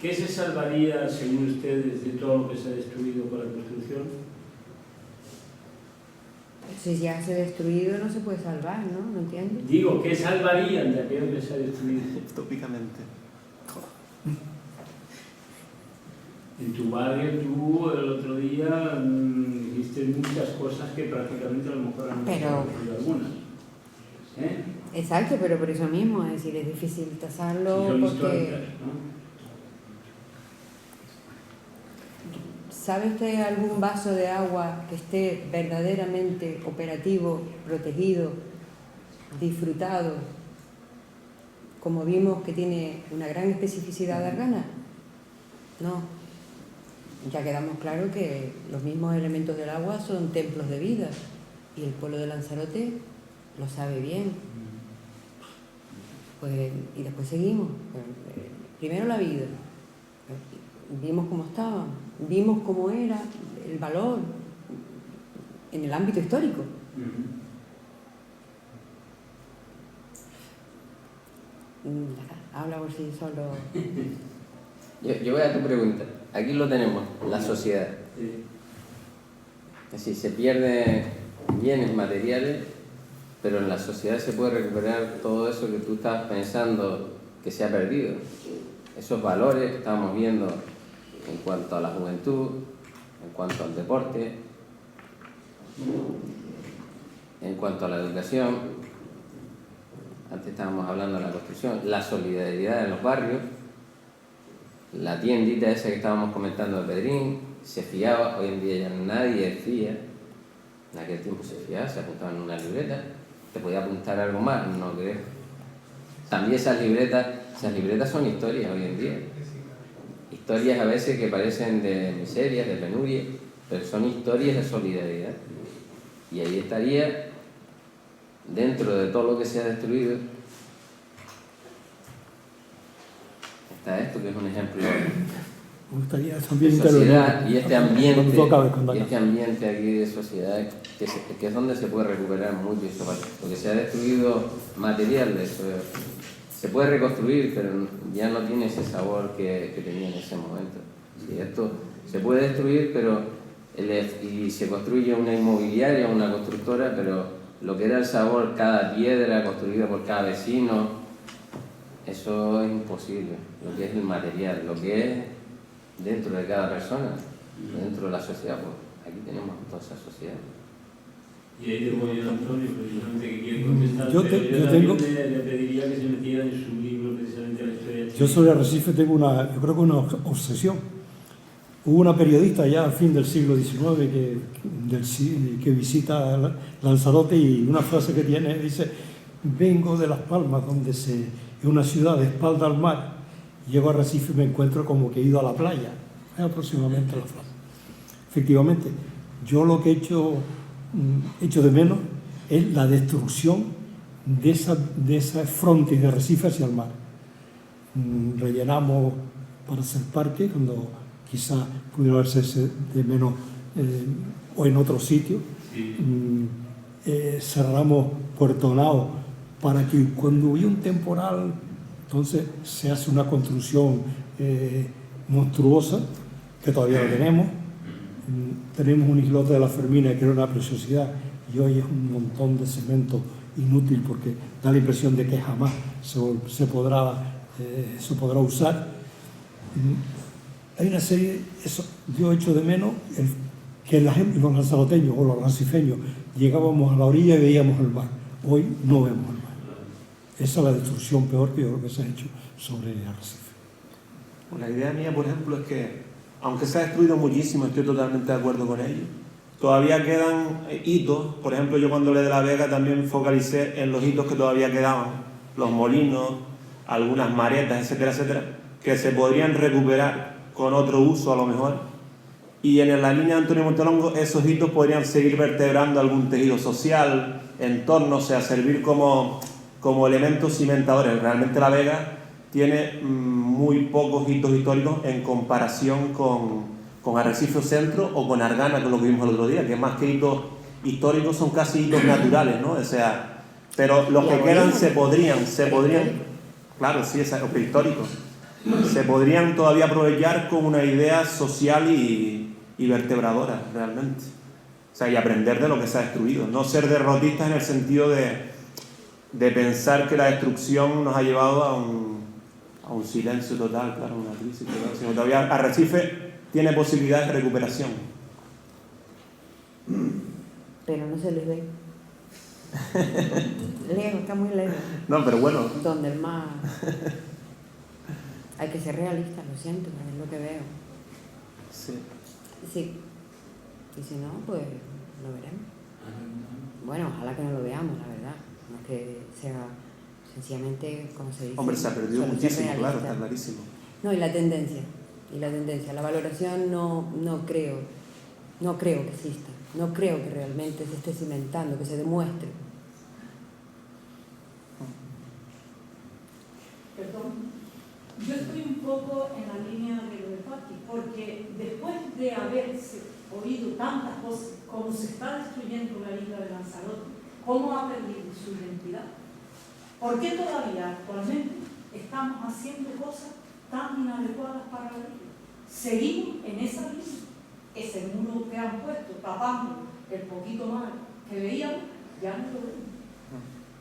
¿qué se salvaría, según ustedes, de todo lo que se ha destruido por la construcción? Si ya se ha destruido no se puede salvar, ¿no? ¿No entiendes? Digo, ¿qué salvarían de aquello que se ha destruido? Tópicamente. En tu barrio, tú el otro día dijiste muchas cosas que prácticamente a lo mejor han destruido algunas. ¿Eh? Exacto, pero por eso mismo, es decir, es difícil tasarlo Si son porque... históricas, ¿no? ¿Sabe usted algún vaso de agua que esté verdaderamente operativo, protegido, disfrutado, como vimos que tiene una gran especificidad de Argana? No. Ya quedamos claro que los mismos elementos del agua son templos de vida y el pueblo de Lanzarote lo sabe bien. Pues, y después seguimos. Primero la vida. Vimos cómo estaba, vimos cómo era el valor en el ámbito histórico. Habla por sí solo. Yo voy a tu pregunta. Aquí lo tenemos, la sociedad. Sí. Es decir, se pierden bienes materiales, pero en la sociedad se puede recuperar todo eso que tú estabas pensando que se ha perdido. Esos valores que estábamos viendo en cuanto a la juventud, en cuanto al deporte, en cuanto a la educación. Antes estábamos hablando de la construcción, la solidaridad en los barrios, la tiendita esa que estábamos comentando de Pedrín, se fiaba, hoy en día ya nadie fía, en aquel tiempo se fiaba, se apuntaba en una libreta, te podía apuntar algo más, no creo. También esas libretas son historias hoy en día. Historias a veces que parecen de miserias, de penuria, pero son historias de solidaridad. Y ahí estaría dentro de todo lo que se ha destruido, está esto, que es un ejemplo Me gustaría de también sociedad, y este ambiente cuando aquí de sociedad, que es donde se puede recuperar mucho eso, porque se ha destruido material, eso se puede reconstruir, pero ya no tiene ese sabor que tenía en ese momento. Sí, esto se puede destruir, pero y se construye una inmobiliaria, una constructora, pero lo que era el sabor, cada piedra construida por cada vecino, eso es imposible. Lo que es el material, lo que es dentro de cada persona, dentro de la sociedad, pues aquí tenemos toda esa sociedad. Y ahí te voy a Antonio, precisamente, que quiere contestar, yo también le pediría que se metiera en su libro precisamente la historia de Chile. Yo sobre Arrecife tengo yo creo que una obsesión. Hubo una periodista ya al fin del siglo XIX que visita Lanzarote, y una frase que tiene dice: vengo de Las Palmas, donde es una ciudad de espalda al mar, llego a Arrecife y me encuentro como que he ido a la playa. Es aproximadamente la frase. Efectivamente, yo lo que echo de menos es la destrucción de esa frontis de Arrecife hacia el mar. Rellenamos para hacer parque, cuando quizá pudiera haberse de menos o en otro sitio. Cerramos Puerto Nao para que cuando hubiera un temporal, entonces se hace una construcción monstruosa, que todavía lo tenemos. Tenemos un islote de la Fermina que era una preciosidad, y hoy es un montón de cemento inútil, porque da la impresión de que jamás se podrá usar. Hay una serie, yo echo de menos que los lanzaroteños o los arrecifeños llegábamos a la orilla y veíamos el mar. Hoy no vemos el mar. Esa es la destrucción peor que yo creo que se ha hecho sobre Arrecife. La idea mía, por ejemplo, es que, aunque se ha destruido muchísimo, estoy totalmente de acuerdo con ello, todavía quedan hitos. Por ejemplo, yo cuando hablé de La Vega también focalicé en los hitos que todavía quedaban, los molinos, algunas maretas, etcétera, etcétera, que se podrían recuperar con otro uso a lo mejor. Y en la línea de Antonio Montelongo, esos hitos podrían seguir vertebrando algún tejido social, entorno, o sea, servir como elementos cimentadores. Realmente La Vega tiene muy pocos hitos históricos en comparación con Arrecife Centro o con Argana, que es lo que vimos el otro día, que más que hitos históricos son casi hitos naturales, ¿no? O sea, pero los que quedan se podrían, claro, sí, es prehistórico, se podrían todavía aprovechar con una idea social y vertebradora, realmente. O sea, y aprender de lo que se ha destruido, no ser derrotistas en el sentido de pensar que la destrucción nos ha llevado a un silencio total, claro, una crisis total, sino todavía Arrecife tiene posibilidades de recuperación. Pero no se les ve. Lejos, está muy lejos. No, pero bueno. Donde el mar... Hay que ser realista, lo siento, es lo que veo. Sí. Sí. Y si no, pues lo veremos. Bueno, ojalá que no lo veamos, la verdad. No es que sea sencillamente, como se dice... Hombre, se ha perdido muchísimo, claro, está clarísimo. No, y la tendencia. La valoración no creo que exista. No creo que realmente se esté cimentando, que se demuestre. Perdón. Yo estoy un poco en la línea de lo de Paqui, porque después de haberse oído tantas cosas, como se está destruyendo la isla de Lanzarote, cómo ha perdido su identidad, ¿por qué todavía actualmente estamos haciendo cosas tan inadecuadas para la isla? Seguimos en esa línea. Ese muro que han puesto, tapando el poquito mar que veíamos, ya no lo vemos.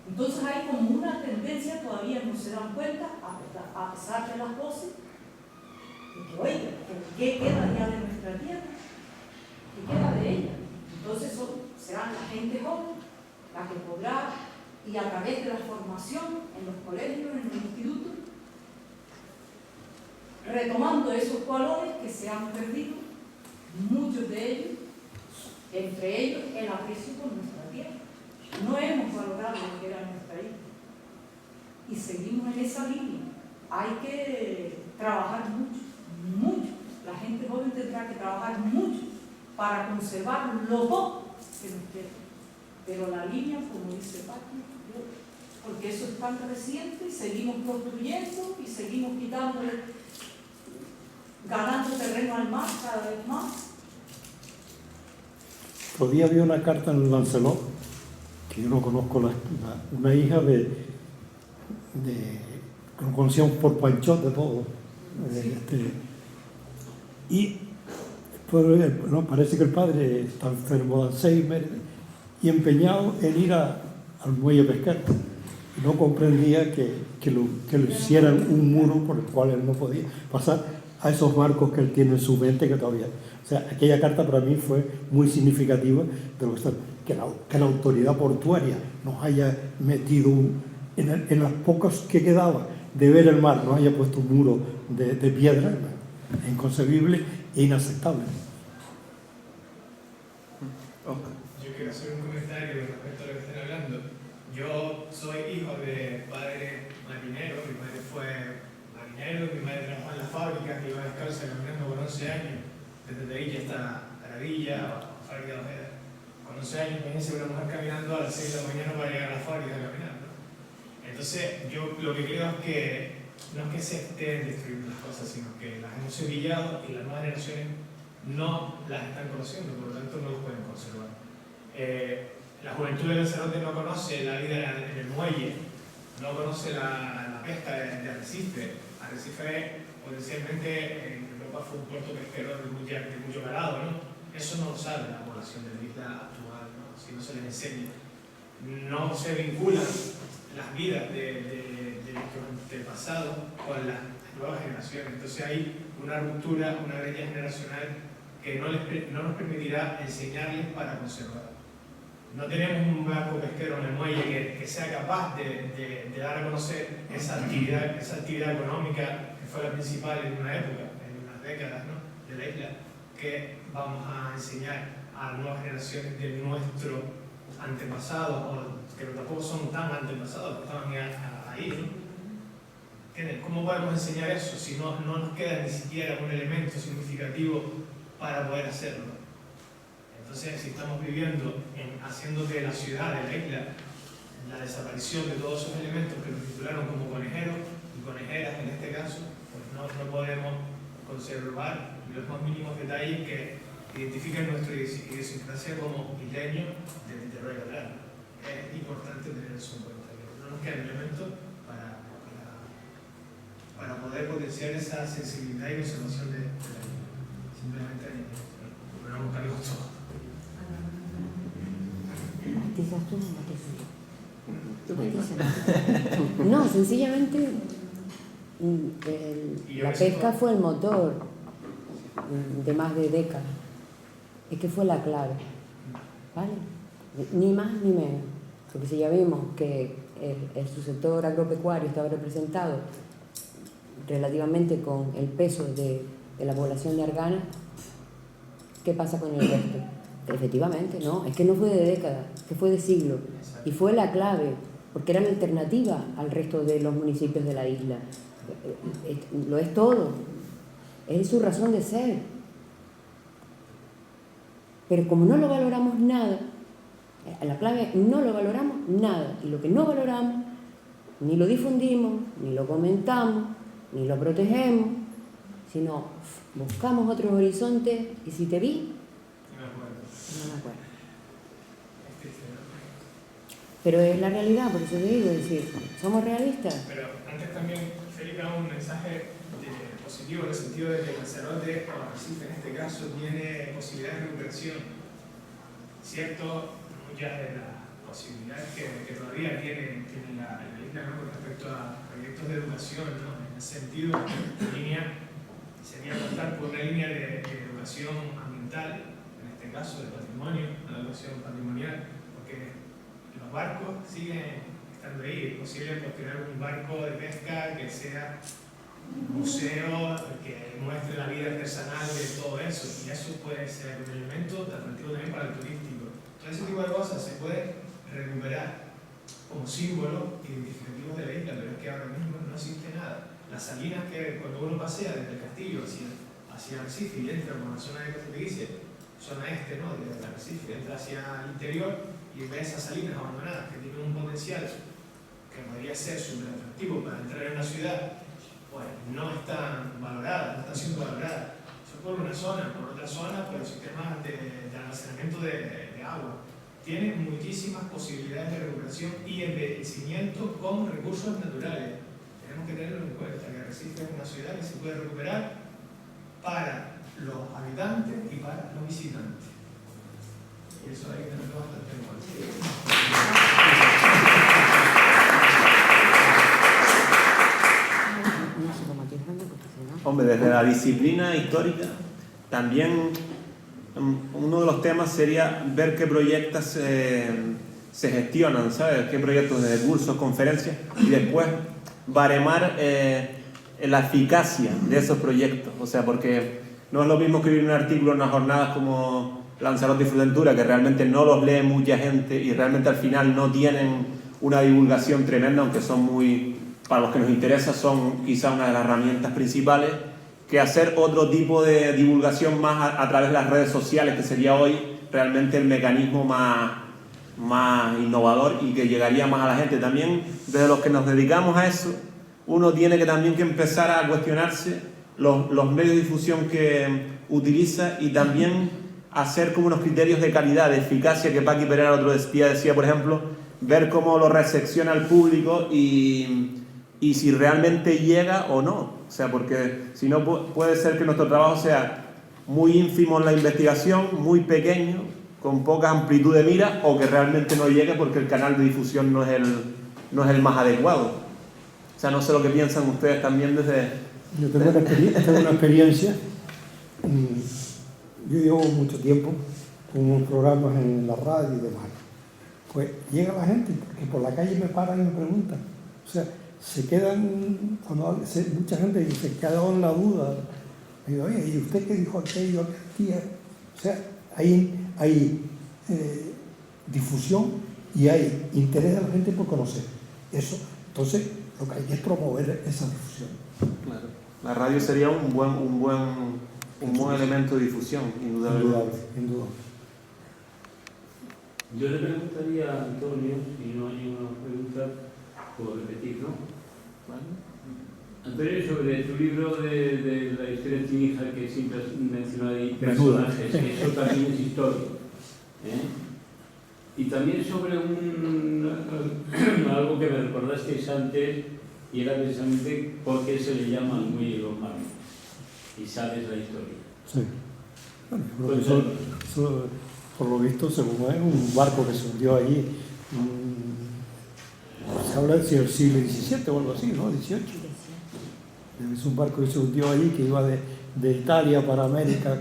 Entonces hay como una tendencia, todavía no se dan cuenta, a pesar de las voces, de que, oiga, ¿qué queda ya de nuestra tierra? ¿Qué queda de ella? Entonces será la gente joven la que podrá, y a través de la formación en los colegios, en los institutos, retomando esos valores que se han perdido, muchos de ellos, entre ellos el aprecio por nuestra tierra. No hemos valorado lo que era nuestra isla y seguimos en esa línea. Hay que trabajar mucho. La gente joven tendrá que trabajar mucho para conservar lo poco que nos queda. Pero la línea, como dice Paqui, porque eso es tan reciente, seguimos construyendo y seguimos quitándole, ganando terreno al mar cada vez más. Todavía había una carta en el Lancelot, que yo no conozco, una hija que lo conocíamos por Panchot de todo. Y pues, no, parece que el padre está enfermo de Alzheimer y empeñado en ir al muelle a pescar. Y no comprendía que le hicieran un muro por el cual él no podía pasar a esos barcos que él tiene en su mente que todavía... O sea, aquella carta para mí fue muy significativa de lo que la autoridad portuaria nos haya metido en las pocas que quedaba de ver el mar, nos haya puesto un muro de piedra, inconcebible e inaceptable. Yo quiero hacer un comentario respecto a lo que están hablando. Yo soy hijo de padre marinero, mi padre fue marinero, mi madre trabajó en la fábrica, que iba descalza caminando con 11 años, desde Tevilla hasta Taravilla, o fábrica de Ojeda. Con 11 años, imagínense una mujer caminando a las 6 de la mañana para llegar a la fábrica caminando. Entonces, yo lo que creo es que no es que se estén destruyendo las cosas, sino que las hemos sevillado y las nuevas generaciones no las están conociendo, por lo tanto no las pueden conservar. La juventud de Lanzarote no conoce la vida en el muelle, no conoce la pesca de arrecife. Arrecife potencialmente en Europa fue un puerto pesquero de mucho calado, ¿no? Eso no lo sabe la población de la isla actual, ¿no? Si no se les enseña. No se vinculan las vidas de nuestros antepasados con las nuevas generaciones. Entonces hay una ruptura, una brecha generacional que no nos permitirá enseñarles para conservar. No tenemos un barco pesquero en el muelle que sea capaz de dar a conocer esa actividad económica que fue la principal en una época, en unas décadas, ¿no?, de la isla, que vamos a enseñar a nuevas generaciones de nuestro antepasado, o que tampoco son tan antepasados, que estaban ahí, ¿no? ¿Cómo podemos enseñar eso si no nos queda ni siquiera un elemento significativo para poder hacerlo? Entonces, si estamos viviendo haciendo de la ciudad, de la isla, la desaparición de todos esos elementos que nos titularon como conejeros y conejeras en este caso, pues no podemos conservar los más mínimos detalles que identifican nuestra idiosincrasia como isleños de Royal Island. Es importante tener eso en cuenta, que no nos quedan elementos para poder potenciar esa sensibilidad y conservación de la isla. Simplemente no nos cargamos todo. ¿Matizas tú o matizas? No, sencillamente la pesca fue el motor de más de décadas. Es que fue la clave, ¿vale? Ni más ni menos. Porque si ya vimos que el subsector agropecuario estaba representado relativamente con el peso de la población de Argana, ¿qué pasa con el resto? Efectivamente, no, es que no fue de décadas, que fue de siglos. Y fue la clave, porque era la alternativa al resto de los municipios de la isla. Lo es todo, es su razón de ser. Pero como no lo valoramos nada, la clave, no lo valoramos nada. Y lo que no valoramos, ni lo difundimos, ni lo comentamos, ni lo protegemos, sino buscamos otros horizontes y si te vi, no me acuerdo. Pero es la realidad, por eso te digo, es decir, somos realistas. Pero antes también, Felipe, daba un mensaje positivo en el sentido de que Lanzarote, o Arrecife en este caso, tiene posibilidades de recuperación. Cierto, muchas de las posibilidades que todavía tiene la isla, ¿no?, con respecto a proyectos de educación, ¿no?, en ese sentido, la línea sería contar por una línea de educación ambiental, en este caso de patrimonio, una educación patrimonial, porque los barcos siguen estando ahí. Es posible crear un barco de pesca que sea un museo, que muestre la vida artesanal de todo eso, y eso puede ser un elemento atractivo también para el turístico. Todo ese tipo de cosas se puede recuperar como símbolo identificativo de la isla, pero es que ahora mismo no existe nada. Las salinas, que cuando uno pasea desde el castillo hacia Arrecife y entra por la zona de Costa Teguise, zona este, ¿no?, de Arrecife, entra hacia el interior y ve esas salinas abandonadas que tienen un potencial que podría ser súper atractivo para entrar en una ciudad, pues no están valoradas, no están siendo valoradas. Eso por una zona, por otra zona, por los sistemas de almacenamiento de agua. Tiene muchísimas posibilidades de recuperación y envejecimiento con recursos naturales. Tenemos que tenerlo en cuenta, que Arrecife es una ciudad que se puede recuperar para los habitantes y para los visitantes. Y eso hay que tenerlo bastante en cuenta. Hombre, desde la disciplina histórica, también uno de los temas sería ver qué proyectos se gestionan, ¿sabes? Qué proyectos de cursos, conferencias, y después baremar la eficacia de esos proyectos. O sea, porque no es lo mismo escribir un artículo en unas jornadas como Lanzarote y Fuerteventura, que realmente no los lee mucha gente y realmente al final no tienen una divulgación tremenda, aunque son muy, para los que nos interesa, son quizá una de las herramientas principales, que hacer otro tipo de divulgación más a través de las redes sociales, que sería hoy realmente el mecanismo más innovador y que llegaría más a la gente. También, desde los que nos dedicamos a eso, uno tiene que también que empezar a cuestionarse los medios de difusión que utiliza y también hacer como unos criterios de calidad, de eficacia, que Paqui Pereira el otro día decía, por ejemplo, ver cómo lo recepciona el público y si realmente llega o no. O sea, porque si no puede ser que nuestro trabajo sea muy ínfimo en la investigación, muy pequeño, con poca amplitud de mira, o que realmente no llegue porque el canal de difusión no es el más adecuado. O sea, no sé lo que piensan ustedes también desde... Yo tengo una experiencia. Yo llevo mucho tiempo con programas en la radio y demás. Pues llega la gente, porque por la calle me paran y me preguntan. O sea, se quedan, mucha gente se queda en la duda. Y digo, oye, ¿y usted qué dijo aquello, aquella? O sea, hay difusión y hay interés de la gente por conocer eso. Entonces, lo que hay que es promover esa difusión. Claro. La radio sería un buen elemento de difusión, indudablemente. Indudable. Yo le preguntaría a Antonio, si no hay una pregunta, por repetir, ¿no? ¿Vale? Antonio, sobre tu libro de la historia de Tinija, que siempre has mencionado ahí, personajes, que eso también es historia. Y también sobre algo que me recordasteis antes, y era precisamente por qué se le llama el muelle de los Mármoles. Y sabes la historia. Sí. Bueno, eso, por lo visto, según es un barco que se hundió allí, se habla del siglo XVII o algo así, ¿no? XVIII. Es un barco que se hundió allí, que iba de Italia para América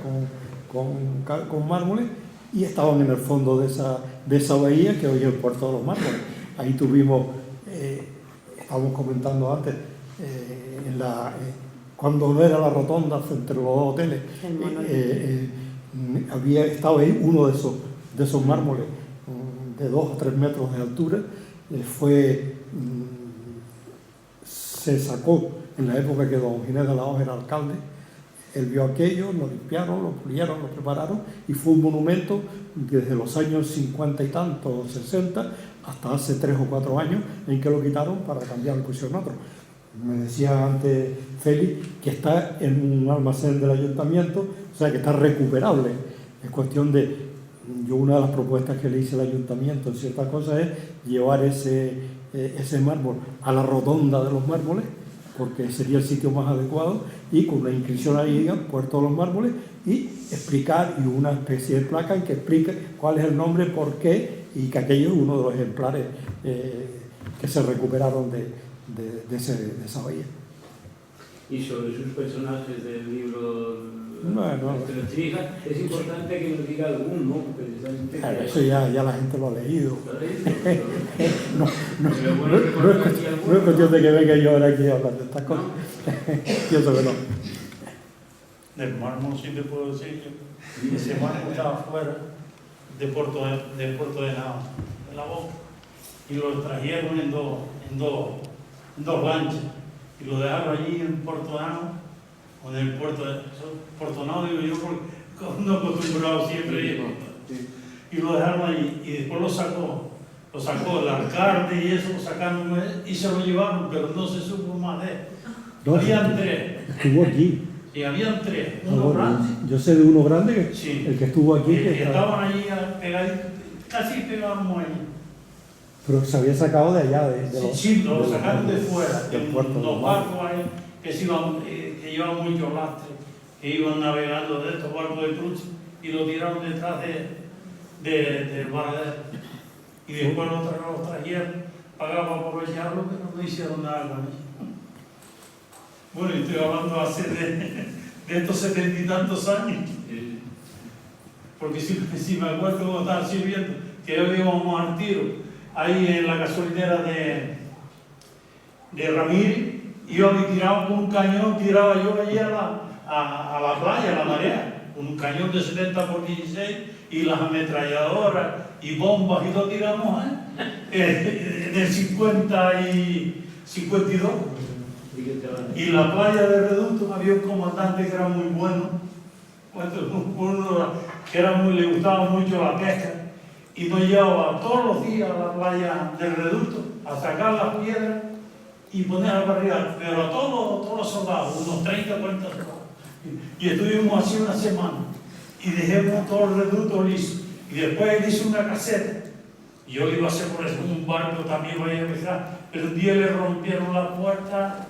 con mármoles, y estaban en el fondo de esa bahía que hoy es el puerto de los Mármoles. Ahí tuvimos, estábamos comentando antes, cuando no era la rotonda entre los dos hoteles, estaba ahí uno de esos mármoles de 2 o 3 metros de altura. Se sacó en la época que don Ginés de la Hoz era alcalde. Él vio aquello, lo limpiaron, lo pulieron, lo prepararon, y fue un monumento desde los años 50 y tantos, 60, hasta hace 3 o 4 años, en que lo quitaron para cambiarlo y pusieron otro. Me decía antes Félix que está en un almacén del ayuntamiento, o sea que está recuperable. Es cuestión de... una de las propuestas que le hice al ayuntamiento en ciertas cosas es llevar ese mármol a la rotonda de los mármoles, porque sería el sitio más adecuado, y con una inscripción ahí, diga, Puerto de los Mármoles, y explicar, y una especie de placa en que explique cuál es el nombre, por qué, y que aquello es uno de los ejemplares que se recuperaron de esa bahía. Y sobre sus personajes del libro, bueno, es importante que nos diga alguno, precisamente. Claro, eso ya la gente lo ha leído. No es cuestión de que venga yo ahora aquí a hablar de estas cosas. Pienso que no. Del mármol sí te puedo decir que ese mármol estaba fuera de Puerto de la Boca, y lo trajeron en dos lanchas y lo dejaron allí en Puerto de Nao, o en el Puerto de Nao, digo yo, porque no acostumbrado siempre a ir. Y y lo dejaron ahí. Y después lo sacó el alcalde y eso, lo sacaron y se lo llevaron, pero no se supo más de él. No, Habían tres. Estuvo aquí. Y habían tres. Ah, Uno bueno, grande. yo sé de uno grande, que Sí. el que estuvo aquí, Que estaban allí pegaditos, casi pegábamos ahí. pero se había sacado de allá, de los, Sí, lo de sacaron de fuera, del puerto. los barcos ahí que llevaban mucho lastre, que iban navegando de estos barcos de cruce y lo tiraron detrás del varadero. Y después los trajeron, pagaban por aprovecharlo, pero no hicieron nada con ellos. Bueno, y estoy hablando hace de estos 70 y tantos años, porque si me acuerdo cómo estaba sirviendo, que hoy íbamos al tiro, ahí en la gasolinera de Ramírez, íbamos y tirábamos con un cañón, tiraba yo allí a la playa, a la marea, con un cañón de 70 por 16 y las ametralladoras y bombas y lo tiramos en el 50 y 52. Y la playa de Reducto había un comandante que era muy bueno, uno que le gustaba mucho la pesca, y nos llevaba todos los días a la playa del Reducto a sacar las piedras y ponerlas para arriba, pero a todos los soldados, unos 30, 40 soldados. Y estuvimos así una semana y dejemos todo el Reducto liso. Y después él hizo una caseta. Y yo iba a hacer por eso un barco también, vaya a empezar, pero un día le rompieron la puerta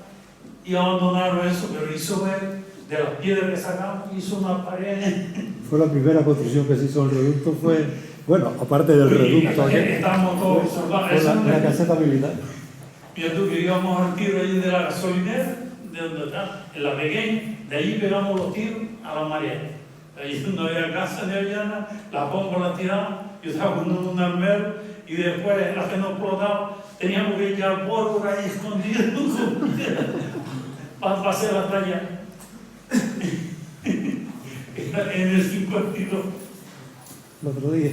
y abandonaron eso, pero hizo ver de las piedras que sacamos, hizo una pared. Fue la primera construcción que se hizo en el reducto, fue, bueno, aparte del reducto, Estábamos todos soldados. fue la caseta militar. Mira tú que íbamos al tiro allí de la gasolinera, de donde está, en la pequeña, de allí pegamos los tiros a la marea. Allí no había casa ni había nada, las bombas las tiraban, yo estaba con un armero y después las que no explotaban, teníamos que echar pólvora ahí escondido para hacer la talla. En el 52. El otro día.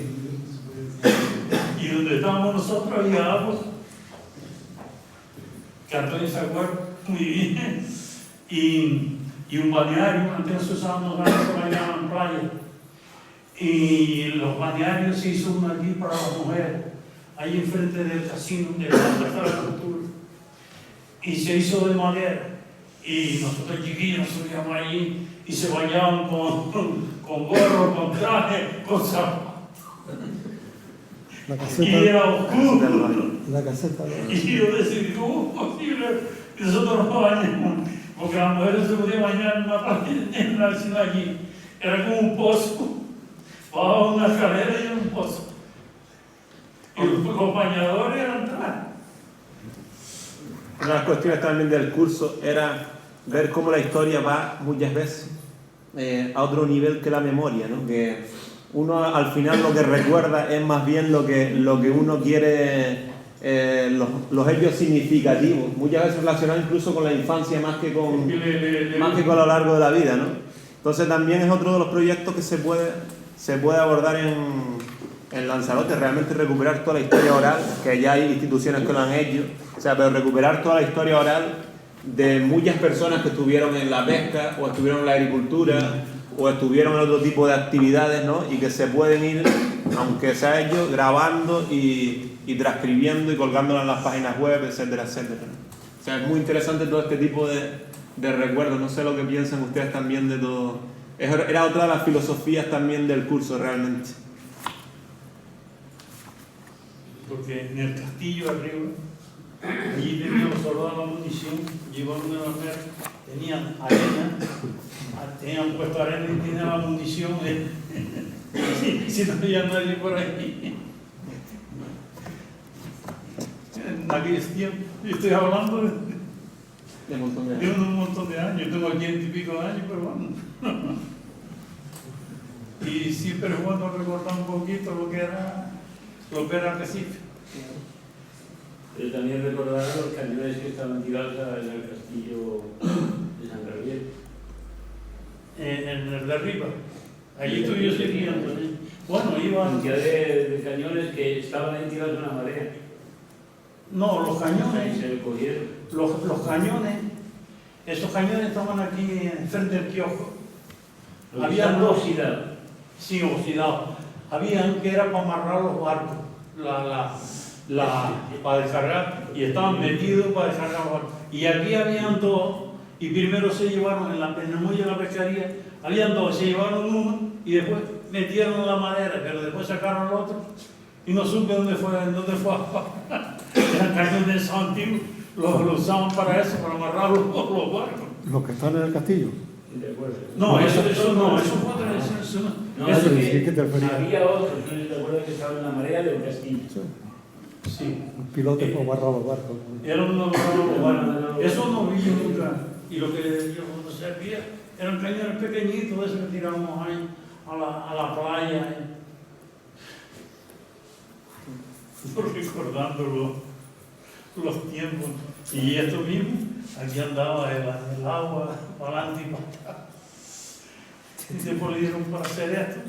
Y donde estábamos nosotros había agua, que Antonio se acuerda muy bien, y un balneario. Antes se usaban los baños que bañaban en playa, y los balnearios se hizo uno aquí para las mujeres, ahí enfrente del casino, de la Plaza de la Cultura, y se hizo de madera, y nosotros chiquillos nos subíamos allí y se bañaban con gorro, con traje, con zapatos. La caseta, Y era oscuro. la caseta. Y yo decía, ¿cómo es posible que nosotros nos bañemos? Porque las mujeres se podían bañar en una parte en la vecina allí. Era como un pozo. Bajaba una escalera y era un pozo. Y los bañadores eran atrás. Una de las cuestiones también del curso era ver cómo la historia va muchas veces a otro nivel que la memoria, ¿no? Que uno al final lo que recuerda es más bien lo que uno quiere, los hechos significativos, muchas veces relacionados incluso con la infancia más que con a lo largo de la vida, ¿no? Entonces también es otro de los proyectos que se puede abordar en Lanzarote, realmente recuperar toda la historia oral, que ya hay instituciones que lo han hecho, o sea, pero recuperar toda la historia oral de muchas personas que estuvieron en la pesca o estuvieron en la agricultura o estuvieron en otro tipo de actividades, ¿no? Y que se pueden ir, aunque sea ellos, grabando y transcribiendo y colgándolas en las páginas web, etcétera, etcétera, ¿no? O sea, es muy interesante todo este tipo de recuerdos. No sé lo que piensan ustedes también de todo. Era otra de las filosofías también del curso, realmente. Porque en el castillo arriba, allí tenían los soldados la munición, llevaron una mujer, tenían arena, tenían puesto arena y tenían la munición, si no había nadie por ahí. En aquellos tiempos, yo estoy hablando de un montón de años, yo tengo 80 y pico de años, pero bueno. Y siempre es bueno recordar un poquito lo que era Recife. Pero también recordar los cañones que estaban tirados en el castillo de San Gabriel. En el de arriba. Allí estoy yo sirviendo. Bueno, iba. Cantidad de cañones que estaban ahí tirados en la marea. No, los cañones. Se cogieron. Los cañones. Esos cañones estaban aquí enfrente del kiosco. Habían dos. oxidados. Sí, oxidados. habían que era para amarrar los barcos, para descargar, y estaban metidos para descargar los barcos. Y aquí habían dos, y primero se llevaron en el muelle de la pescaría, habían dos, se llevaron uno y después metieron la madera, pero después sacaron el otro y no supe dónde fue a parar. Eran cañones antiguos, los usaban para eso, para amarrar los barcos. Los que están en el castillo. No, eso no, eso fue otra vez, eso no. No, Eso es sí. que ¿qué te referías? había otros, no sé si te acuerdas que estaban en la marea de un castillo. Sí. Un piloto que amarra los barcos. Era uno bueno, eso no vi yo nunca. Y lo que yo no sabía eran cañones pequeñitos, esos que tirábamos ahí a la playa. Recordando los tiempos. Y esto mismo, aquí andaba el agua para adelante y para acá. Y después le dieron para hacer esto.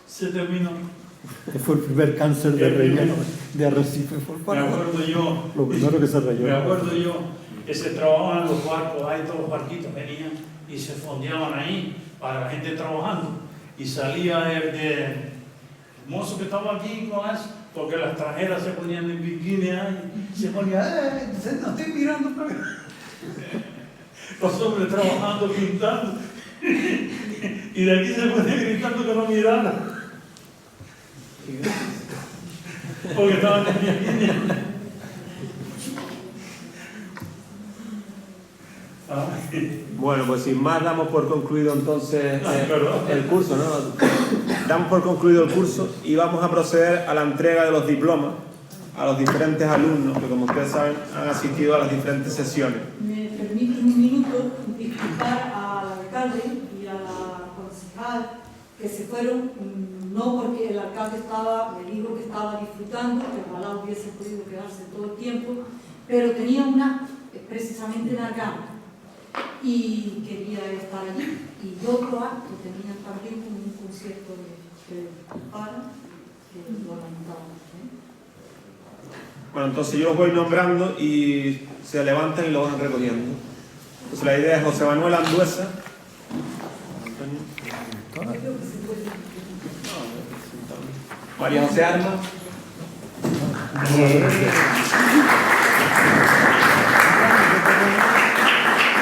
Se terminó. Que fue el primer cáncer de relleno de Arrecife. Fue Me acuerdo yo. lo primero que se relleno. Me acuerdo yo que se trabajaban los barcos, ahí todos los barquitos venían y se fondeaban ahí para la gente trabajando. Y salía el mozo que estaba aquí con eso, porque las extranjeras se ponían en bikini ahí, se ponían, no estoy mirando para acá. Los hombres trabajando, pintando, y de aquí se ponían gritando que no miraran. Porque estaban en bikini. Bueno, pues sin más damos por concluido entonces perdón. el curso, ¿no? Damos por concluido el curso y vamos a proceder a la entrega de los diplomas a los diferentes alumnos que, como ustedes saben, han asistido a las diferentes sesiones. Me permite un minuto disculpar al alcalde y a la concejal que se fueron, no porque el alcalde me dijo que estaba disfrutando, que ojalá hubiese podido quedarse todo el tiempo, pero tenía precisamente una gana y quería estar allí. Y otro acto tenía también como un concierto de para que lo lamentamos. Bueno, entonces yo los voy nombrando y se levantan y lo van recogiendo. Entonces la idea es José Manuel Anduesa, María José Arma,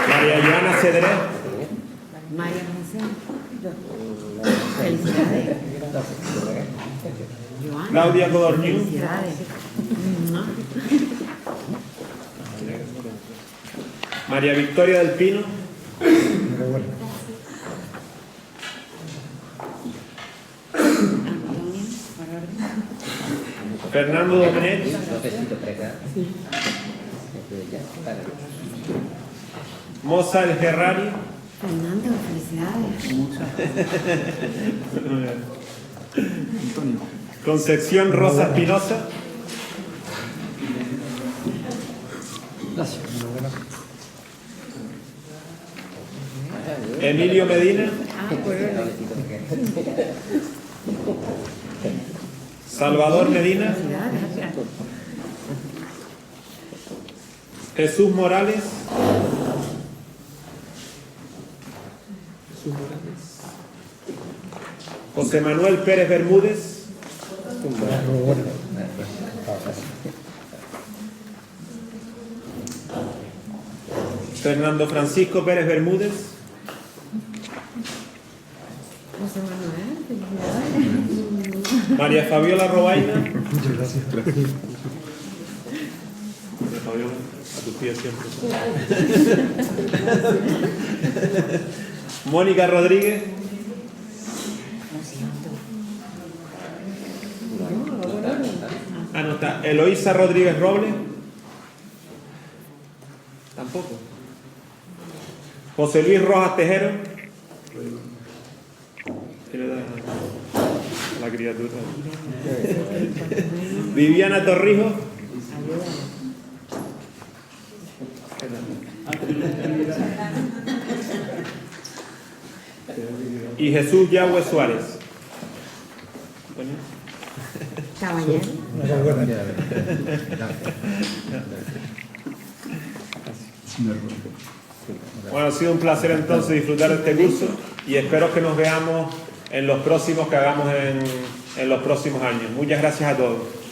María Joana Cedré, María José. Felicidades. Joana. Claudia Codorniu, Felicidades. María Victoria del Pino, Fernando Domenech, Moza El Ferrari, Fernando, felicidades. Concepción Rosa Espinosa, Emilio Medina, Salvador Medina, Jesús Morales, José Manuel Pérez Bermúdez, Fernando Francisco Pérez Bermúdez, José Manuel, felicidades. María Fabiola Robaina, Muchas gracias. Fabiola, a tus pies siempre. Mónica Rodríguez, no está. Eloísa Rodríguez Robles, tampoco. José Luis Rojas Tejero, ¿qué le da a la criatura? Viviana Torrijos, y Jesús Yahweh Suárez. Caballero. Bueno, ha sido un placer entonces disfrutar de este curso y espero que nos veamos en los próximos que hagamos en los próximos años. Muchas gracias a todos.